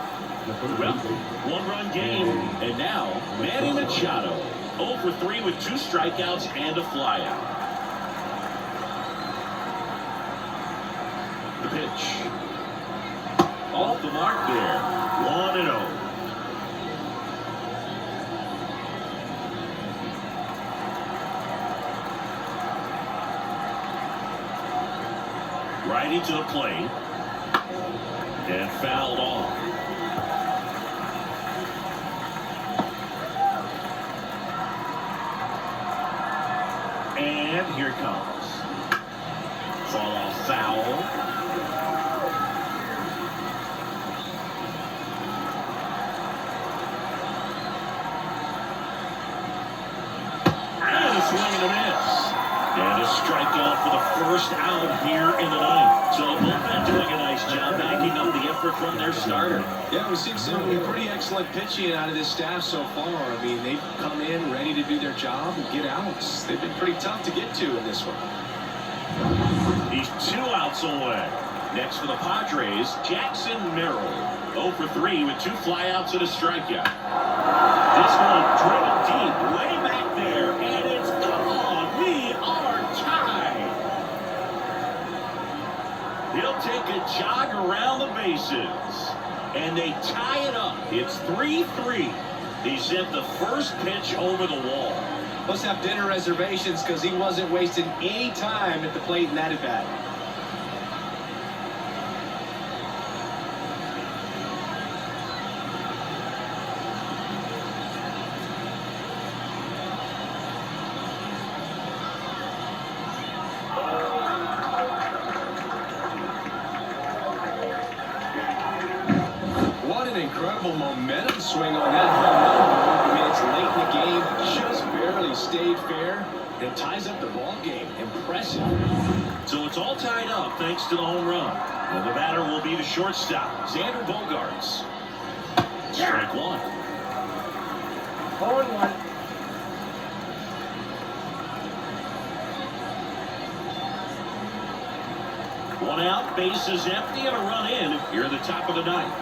Well, 1-run game, and now Manny Machado, 0 for 3 with 2 strikeouts and a flyout. The pitch. Off the mark there, 1-0. Righty to the plate. And fouled off. And here it comes. Fall off foul. And a swing and a miss. And a strikeout for the first out here in the ninth. So the bullpen doing a nice job backing up the effort from their starter. Yeah, we've seen some pretty excellent pitching out of this staff so far. I mean, they've come in ready to do their job and get outs. They've been pretty tough to get to in this one. He's 2 outs away. Next for the Padres, Jackson Merrill. 0 for 3 with 2 flyouts and a strikeout. This one drilled deep, way back there, and it's gone. We are tied. He'll take a jog around the bases, and they tie it up. It's 3-3. He sent the first pitch over the wall. Must have dinner reservations because he wasn't wasting any time at the plate in that at-bat. Incredible momentum swing on that home run. I mean, it's late in the game, just barely stayed fair, and ties up the ball game. Impressive. So it's all tied up thanks to the home run. And the batter will be the shortstop, Xander Bogaerts. Strike 1. 0-1. One out, bases empty, and a run in here at the top of the ninth.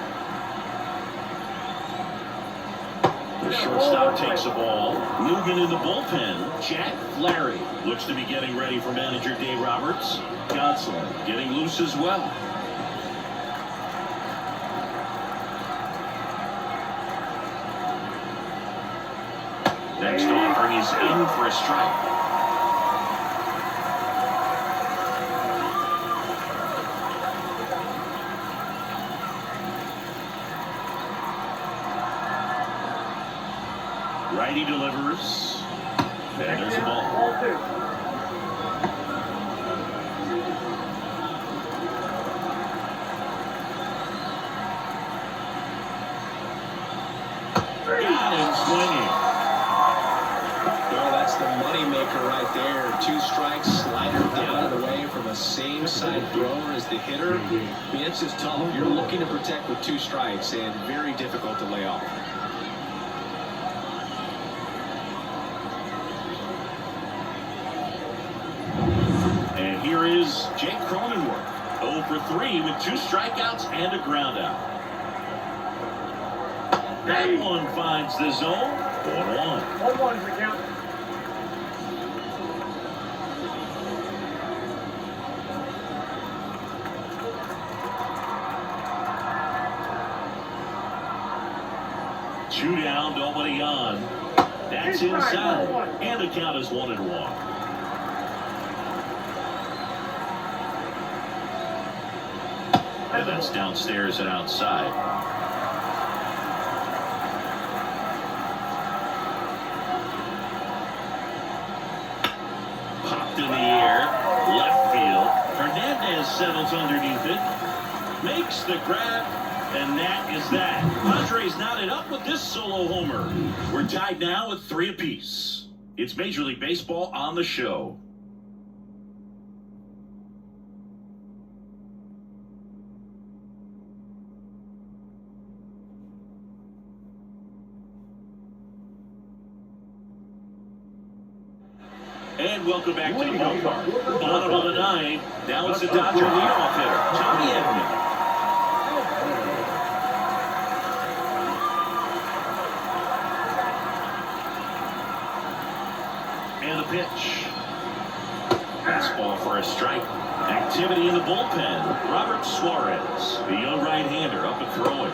The shortstop takes the ball. Moving in the bullpen, Jack Flaherty looks to be getting ready for manager Dave Roberts. Gonsolin getting loose as well. Next offering is in for a strike. Righty delivers. And there's the ball. Got him swinging. Well, that's the moneymaker right there. 2 strikes, slider down and away from a same-side thrower as the hitter. I mean, it's just tough. You're looking to protect with 2 strikes and very difficult to lay off. And here is Jake Cronenworth. 0 for 3 with 2 strikeouts and a ground out. That one finds the zone. 1-1. 1-1 is the count. Two down, nobody on. That's inside. And the count is 1-1. And that's downstairs and outside. Popped in the air. Left field. Hernandez settles underneath it. Makes the grab. And that is that. Padres knotted up with this solo homer. We're tied now at 3 apiece. It's Major League Baseball on the show. And welcome back to the ballpark. Bottom of the 9th. Now it's the Dodger leadoff hitter, Tommy Edman. And the pitch. Fastball for a strike. Activity in the bullpen. Robert Suarez, the young right-hander, up and throwing.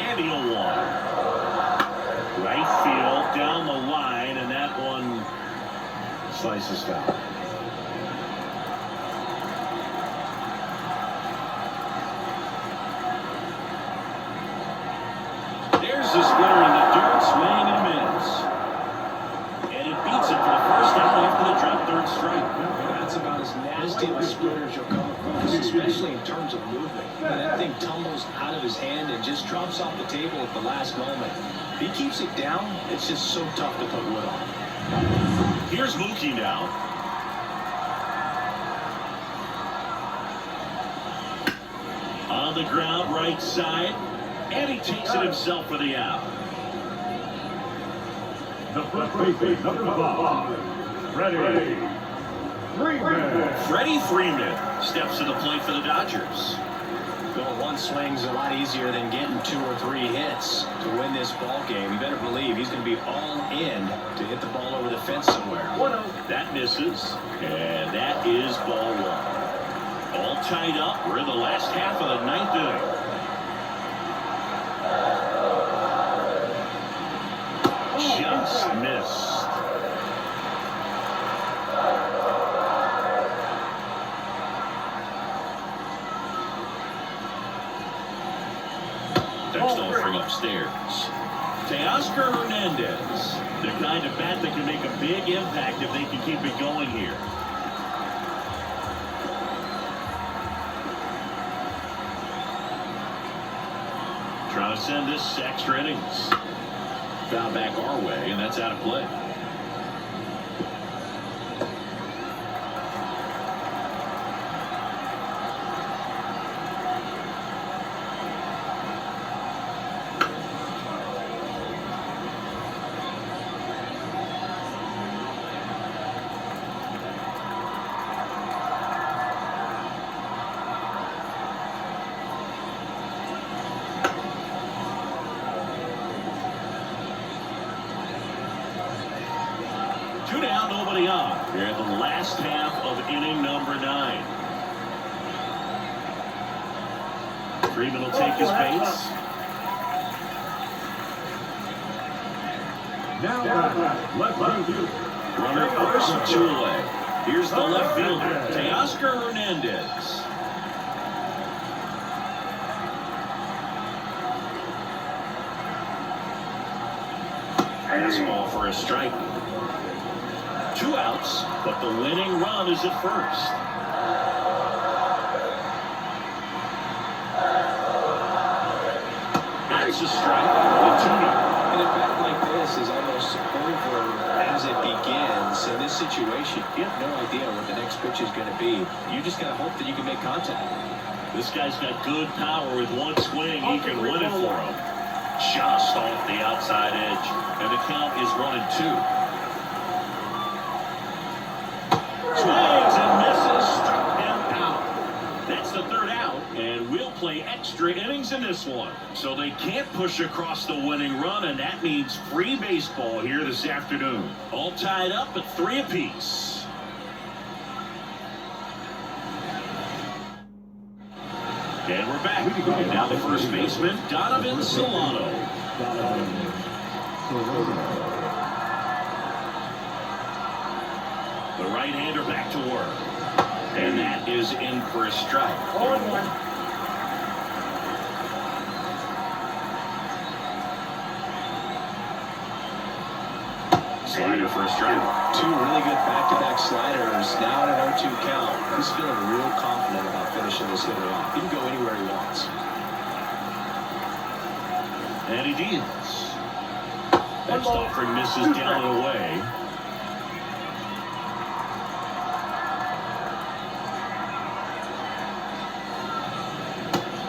And the 0-1. Right field down the line, and that one slices foul. There's the splitter in the dirt, swing and a miss. And it beats it for the first out after the drop third strike. That's about as nasty of a splitter as you'll come across, especially in terms of movement. That thing tumbles out of his hand and just drops off the table at the last moment. If he keeps it down, it's just so tough to put wood on. Here's Mookie now. On the ground, right side. And he takes it himself for the out. The first baseman, number 5, Freddie Freeman. Freddie Freeman steps to the plate for the Dodgers. Going one swing's a lot easier than getting 2 or 3 hits to win this ball game. You better believe he's going to be all in to hit the ball over the fence somewhere. 1-0. That misses. And that is ball 1. All tied up. We're in the last half of the 9th inning. Just missed. Next offering upstairs. Teoscar Hernandez. The kind of bat that can make a big impact if they can keep it going here. Trying to send this extra innings. Foul back our way, and that's out of play. Two down, nobody on. We're at the last half of inning number 9. Freeman will take his base. Now left field. Runner first, 2 away. Here's the left fielder, Teoscar Hernandez. Fastball for a strike. 2 outs, but the winning run is at first. That's a strike. And a bat like this is almost over as it begins. In this situation, you have no idea what the next pitch is going to be. You just got to hope that you can make contact. This guy's got good power. With one swing, he can win it for him. Just off the outside edge, and the count is 1-2. a third out, and we'll play extra innings in this one. So they can't push across the winning run, and that means free baseball here this afternoon. All tied up at 3 apiece. And we're back. And now the first baseman, Donovan Solano. The right-hander back to work. And that is in for a strike. 0-1. Slider for a strike. 2 really good back-to-back sliders. Now at an 0-2 count. He's feeling real confident about finishing this hitter off. He can go anywhere he wants. And he deals. Next offering misses down and away.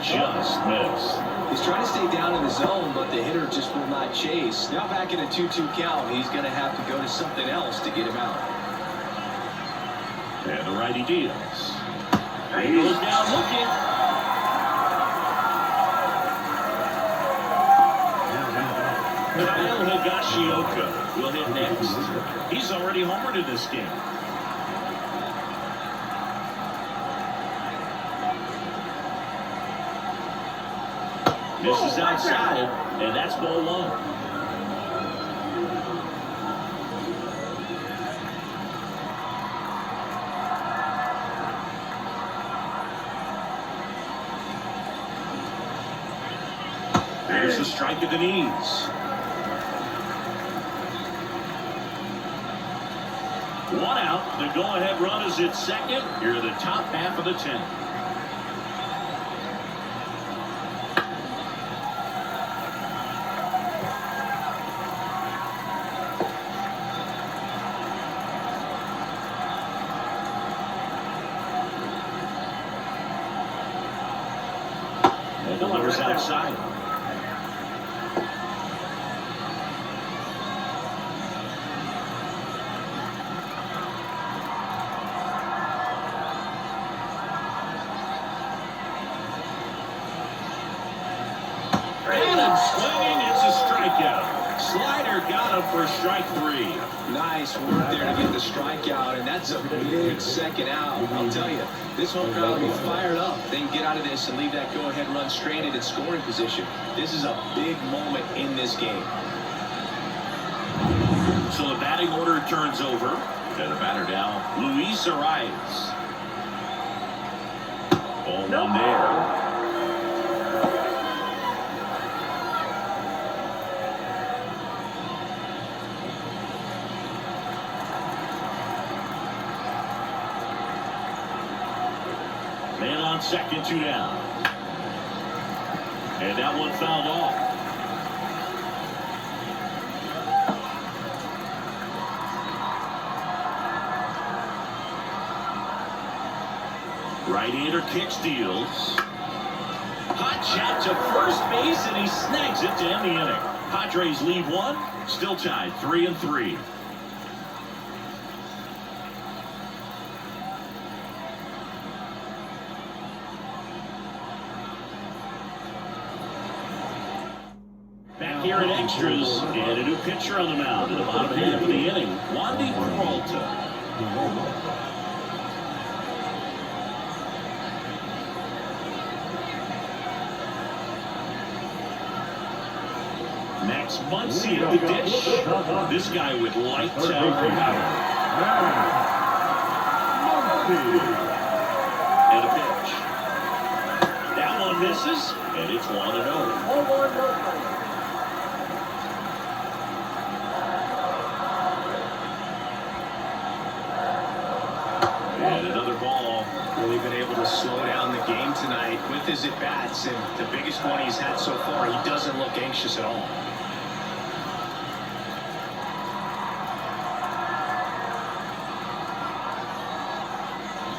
Just missed. He's trying to stay down in the zone, but the hitter just will not chase. Now back in a 2-2 count, he's going to have to go to something else to get him out. And the righty deals. He goes down looking. Kyle Higashioka will hit next. He's already homered in this game. Misses outside, and that's ball 1. There's a strike at the knees. 1 out. The go-ahead run is at second. Here are the top half of the 10th. And delivers outside. And swinging, it's a strikeout. Slider got him for strike 3. Nice work there to get the strikeout, and that's a big second out. I'll tell you, this home crowd will be fired up. They can get out of this and leave that go-ahead run stranded in scoring position. This is a big moment in this game. So the batting order turns over. And the batter now, Luis Arias. Ball 1 there. Man on second, 2 down. And that one fouled off. Right-hander kicks, deals. Hot shot to first base, and he snags it to end the inning. Padres lead 1, still tied 3-3. Back here at extras, and a new pitcher on the mound in the bottom half of the inning, Wandy Peralta. Max Muncy at the dish. This guy with lights out power. And a pitch. That one misses, and it's 1-0. And another ball. Really been able to slow down the game tonight with his at-bats, and the biggest one he's had so far, he doesn't look anxious at all.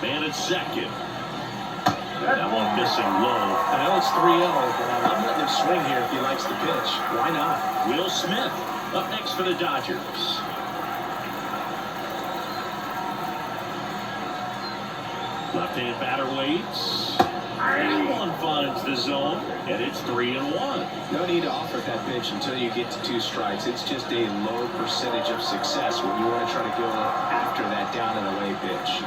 Man at second. That one missing low. I know it's 3-0, but I'm letting him swing here if he likes the pitch. Why not? Will Smith up next for the Dodgers. Left-hand batter waits. zone, and it's 3-1. No need to offer that pitch until you get to 2 strikes. It's just a low percentage of success when you want to try to go after that down and away pitch.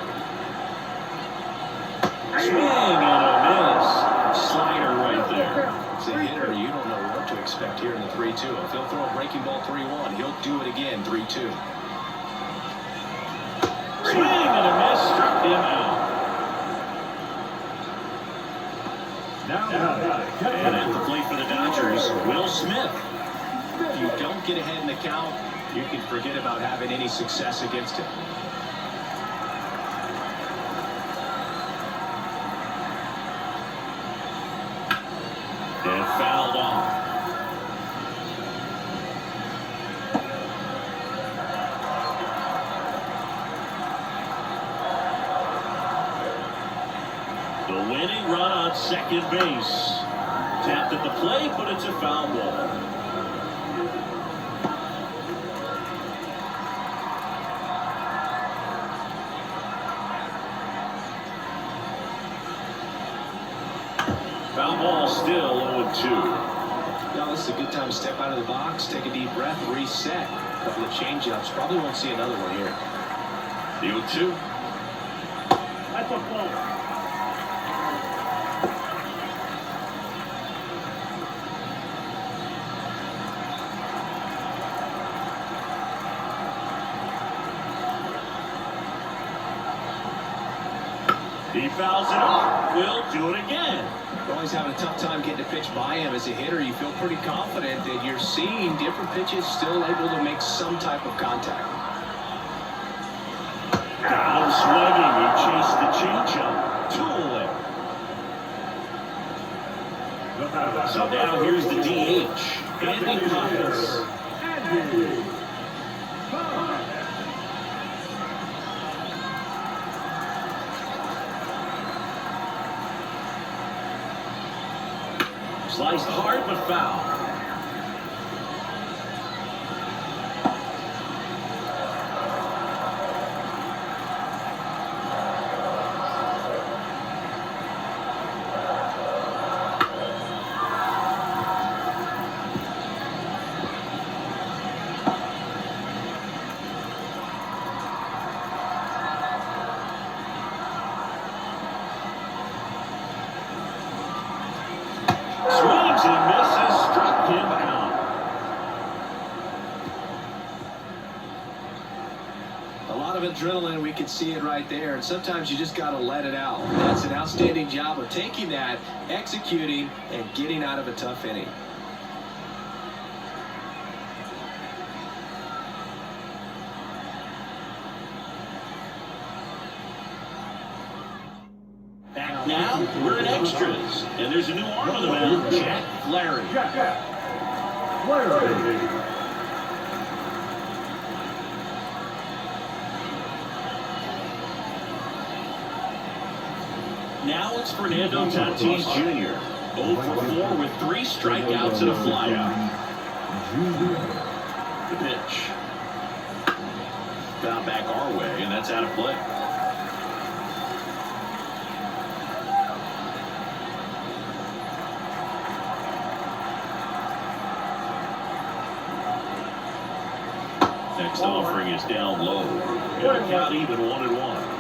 Swing and a miss. Slider right there. As a hitter, you don't know what to expect here in the 3-2. If he'll throw a breaking ball 3-1, he'll do it again 3-2. Swing and a miss. Struck him out. And at the plate for the Dodgers, Will Smith. If you don't get ahead in the count, you can forget about having any success against him. And fouled off. The winning run on second base. Tapped at the plate, but it's a foul ball. Foul ball still 0-2. Now this is a good time to step out of the box, take a deep breath, reset. A couple of change-ups. Probably won't see another one here. The 0-2. That's a ball. He fouls it off. Will do it again. You're always having a tough time getting a pitch by him. As a hitter, you feel pretty confident that you're seeing different pitches still able to make some type of contact. Got him swinging. He chased the changeup. 2 away. So now here's the DH. Andy Pappas. Sliced hard but foul. Swings and misses, struck him out. A lot of adrenaline, we can see it right there, and sometimes you just got to let it out. That's an outstanding job of taking that, executing, and getting out of a tough inning. Back now, we're in extras, and there's a new arm of the mound, Jack Flaherty. Now it's Fernando Tatis Jr. 0 for 4 with 3 strikeouts and a flyout. The pitch. Foul back our way, and that's out of play. Next offering is down low. And the count even 1-1.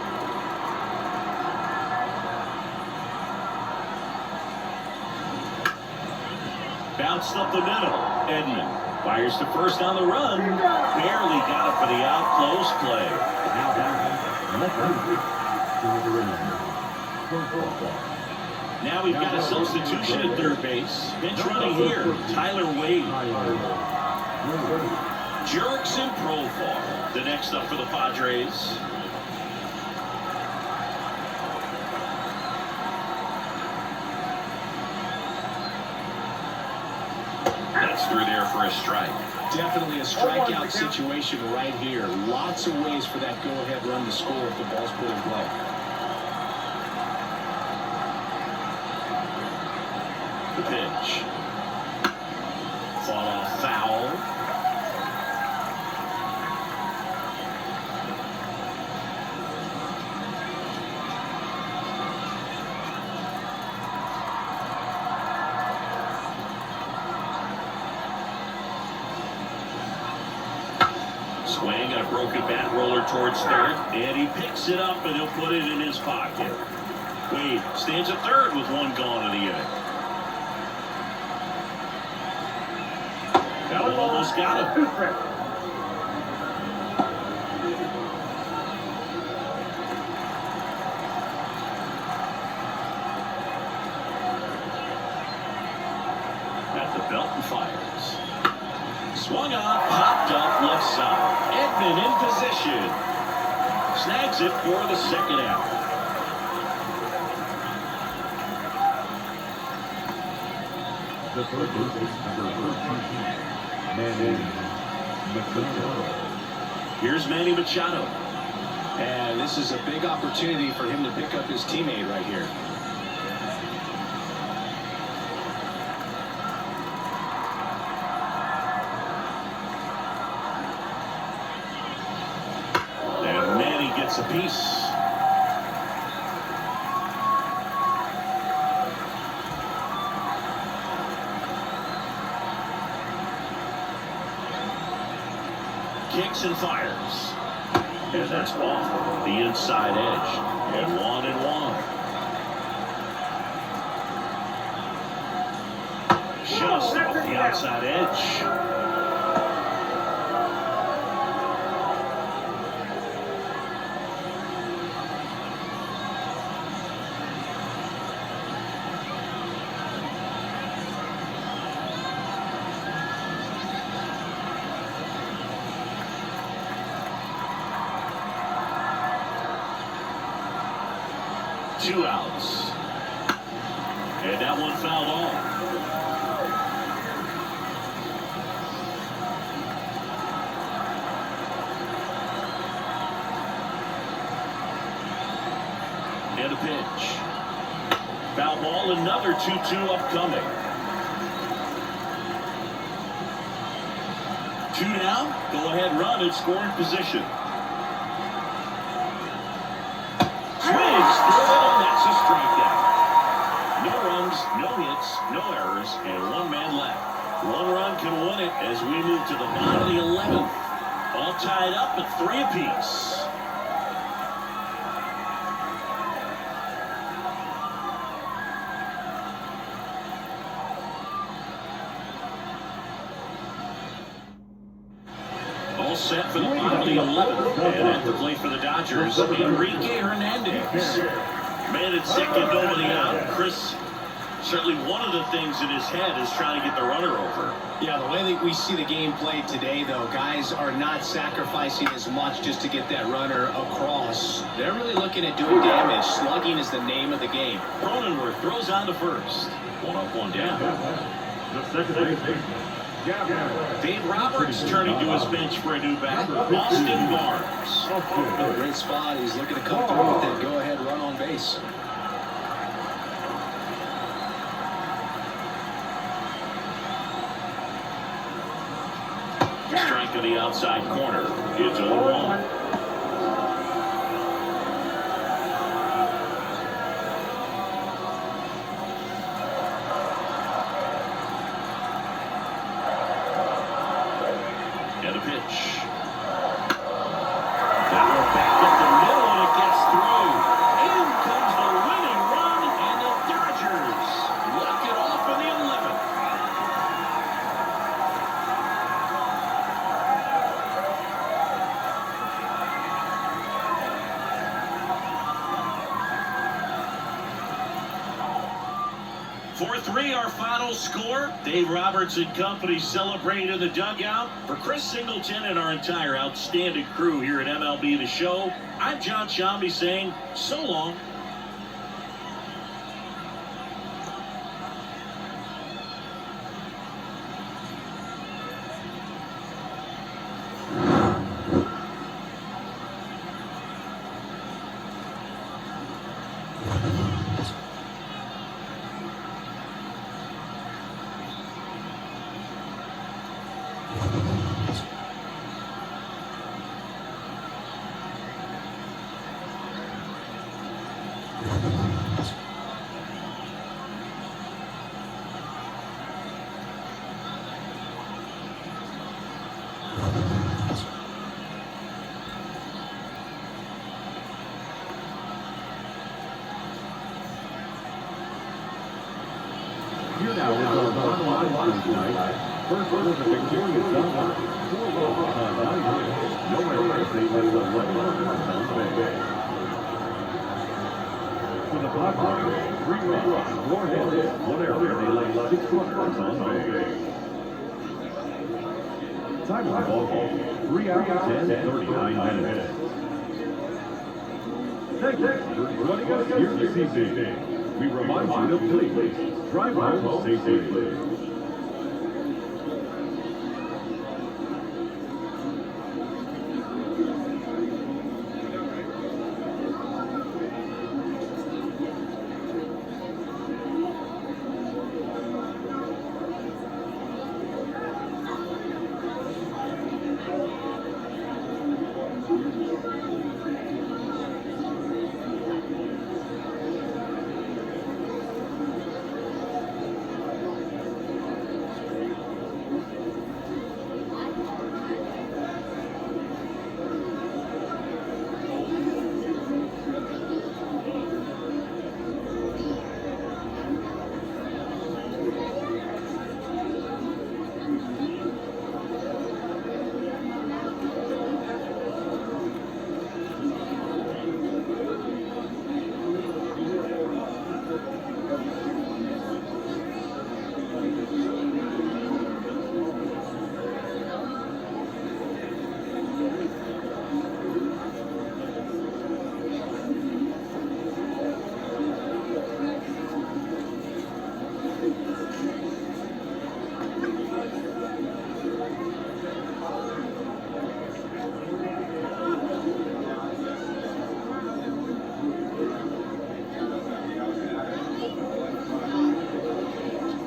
Bounced up the middle. Edman fires to first on the run. Barely got it for the out. Close play. Now we've got a substitution at third base. Bench running here. Tyler Wade. Jerks and Profar. The next up for the Padres. That's through there for a strike. Definitely a strikeout situation right here. Lots of ways for that go-ahead run to score if the ball's put in play. The pitch. Fought off foul. Swing and a broken bat roller towards third, and he picks it up and he'll put it in his pocket. Wade stands at third with one gone in the inning. Almost got him. At the belt and fires. Swung on, popped up left side. Edman in position. Snags it for the second out. The first base number 13, Manny Machado. Here's Manny Machado. And this is a big opportunity for him to pick up his teammate right here. And Manny gets a piece. Kicks and fires. And that's off the inside edge. And 1-1. Just off the outside edge. Two outs. And that one fouled off. And a pitch. Foul ball, another 2-2 upcoming. Two down. Go ahead run in scoring position. Swings through it, and that's a strikeout. No runs, no hits, no errors, and one man left. One run can win it as we move to the bottom of the 11th. All tied up at 3 apiece. All set for the bottom of the 11th. And at the plate for the Dodgers, Enrique Hernandez. Man at second over the out. Chris, certainly one of the things in his head is trying to get the runner over. Yeah, the way that we see the game played today, though, guys are not sacrificing as much just to get that runner across. They're really looking at doing damage. Slugging is the name of the game. Cronenworth throws on to first. One up, one down. The second base. Dave Roberts turning to his bench for a new bat. Austin Barnes. A great spot. He's looking to come through with that go-ahead run on base. Strike to the outside corner. It's 0-1. And a pitch. That one back up the middle and it gets through. In comes the winning run and the Dodgers lock it off in the 11th. For 3, our final score. Dave Roberts and company celebrating in the dugout. For Chris Singleton and our entire outstanding crew here at MLB The Show, I'm John Shambi saying so long. Here now is our bottom line tonight. First was a victorious Dodgers. 4 runs on 9 hits. No errors. They led 11 runners on base. For the Padres, 3 runs, 4 hits, 1 error. They led 6 runners on base. Time of the ball game, 3 hours and 39 minutes. Thank you for joining us here this evening. We remind you to please drive home safely.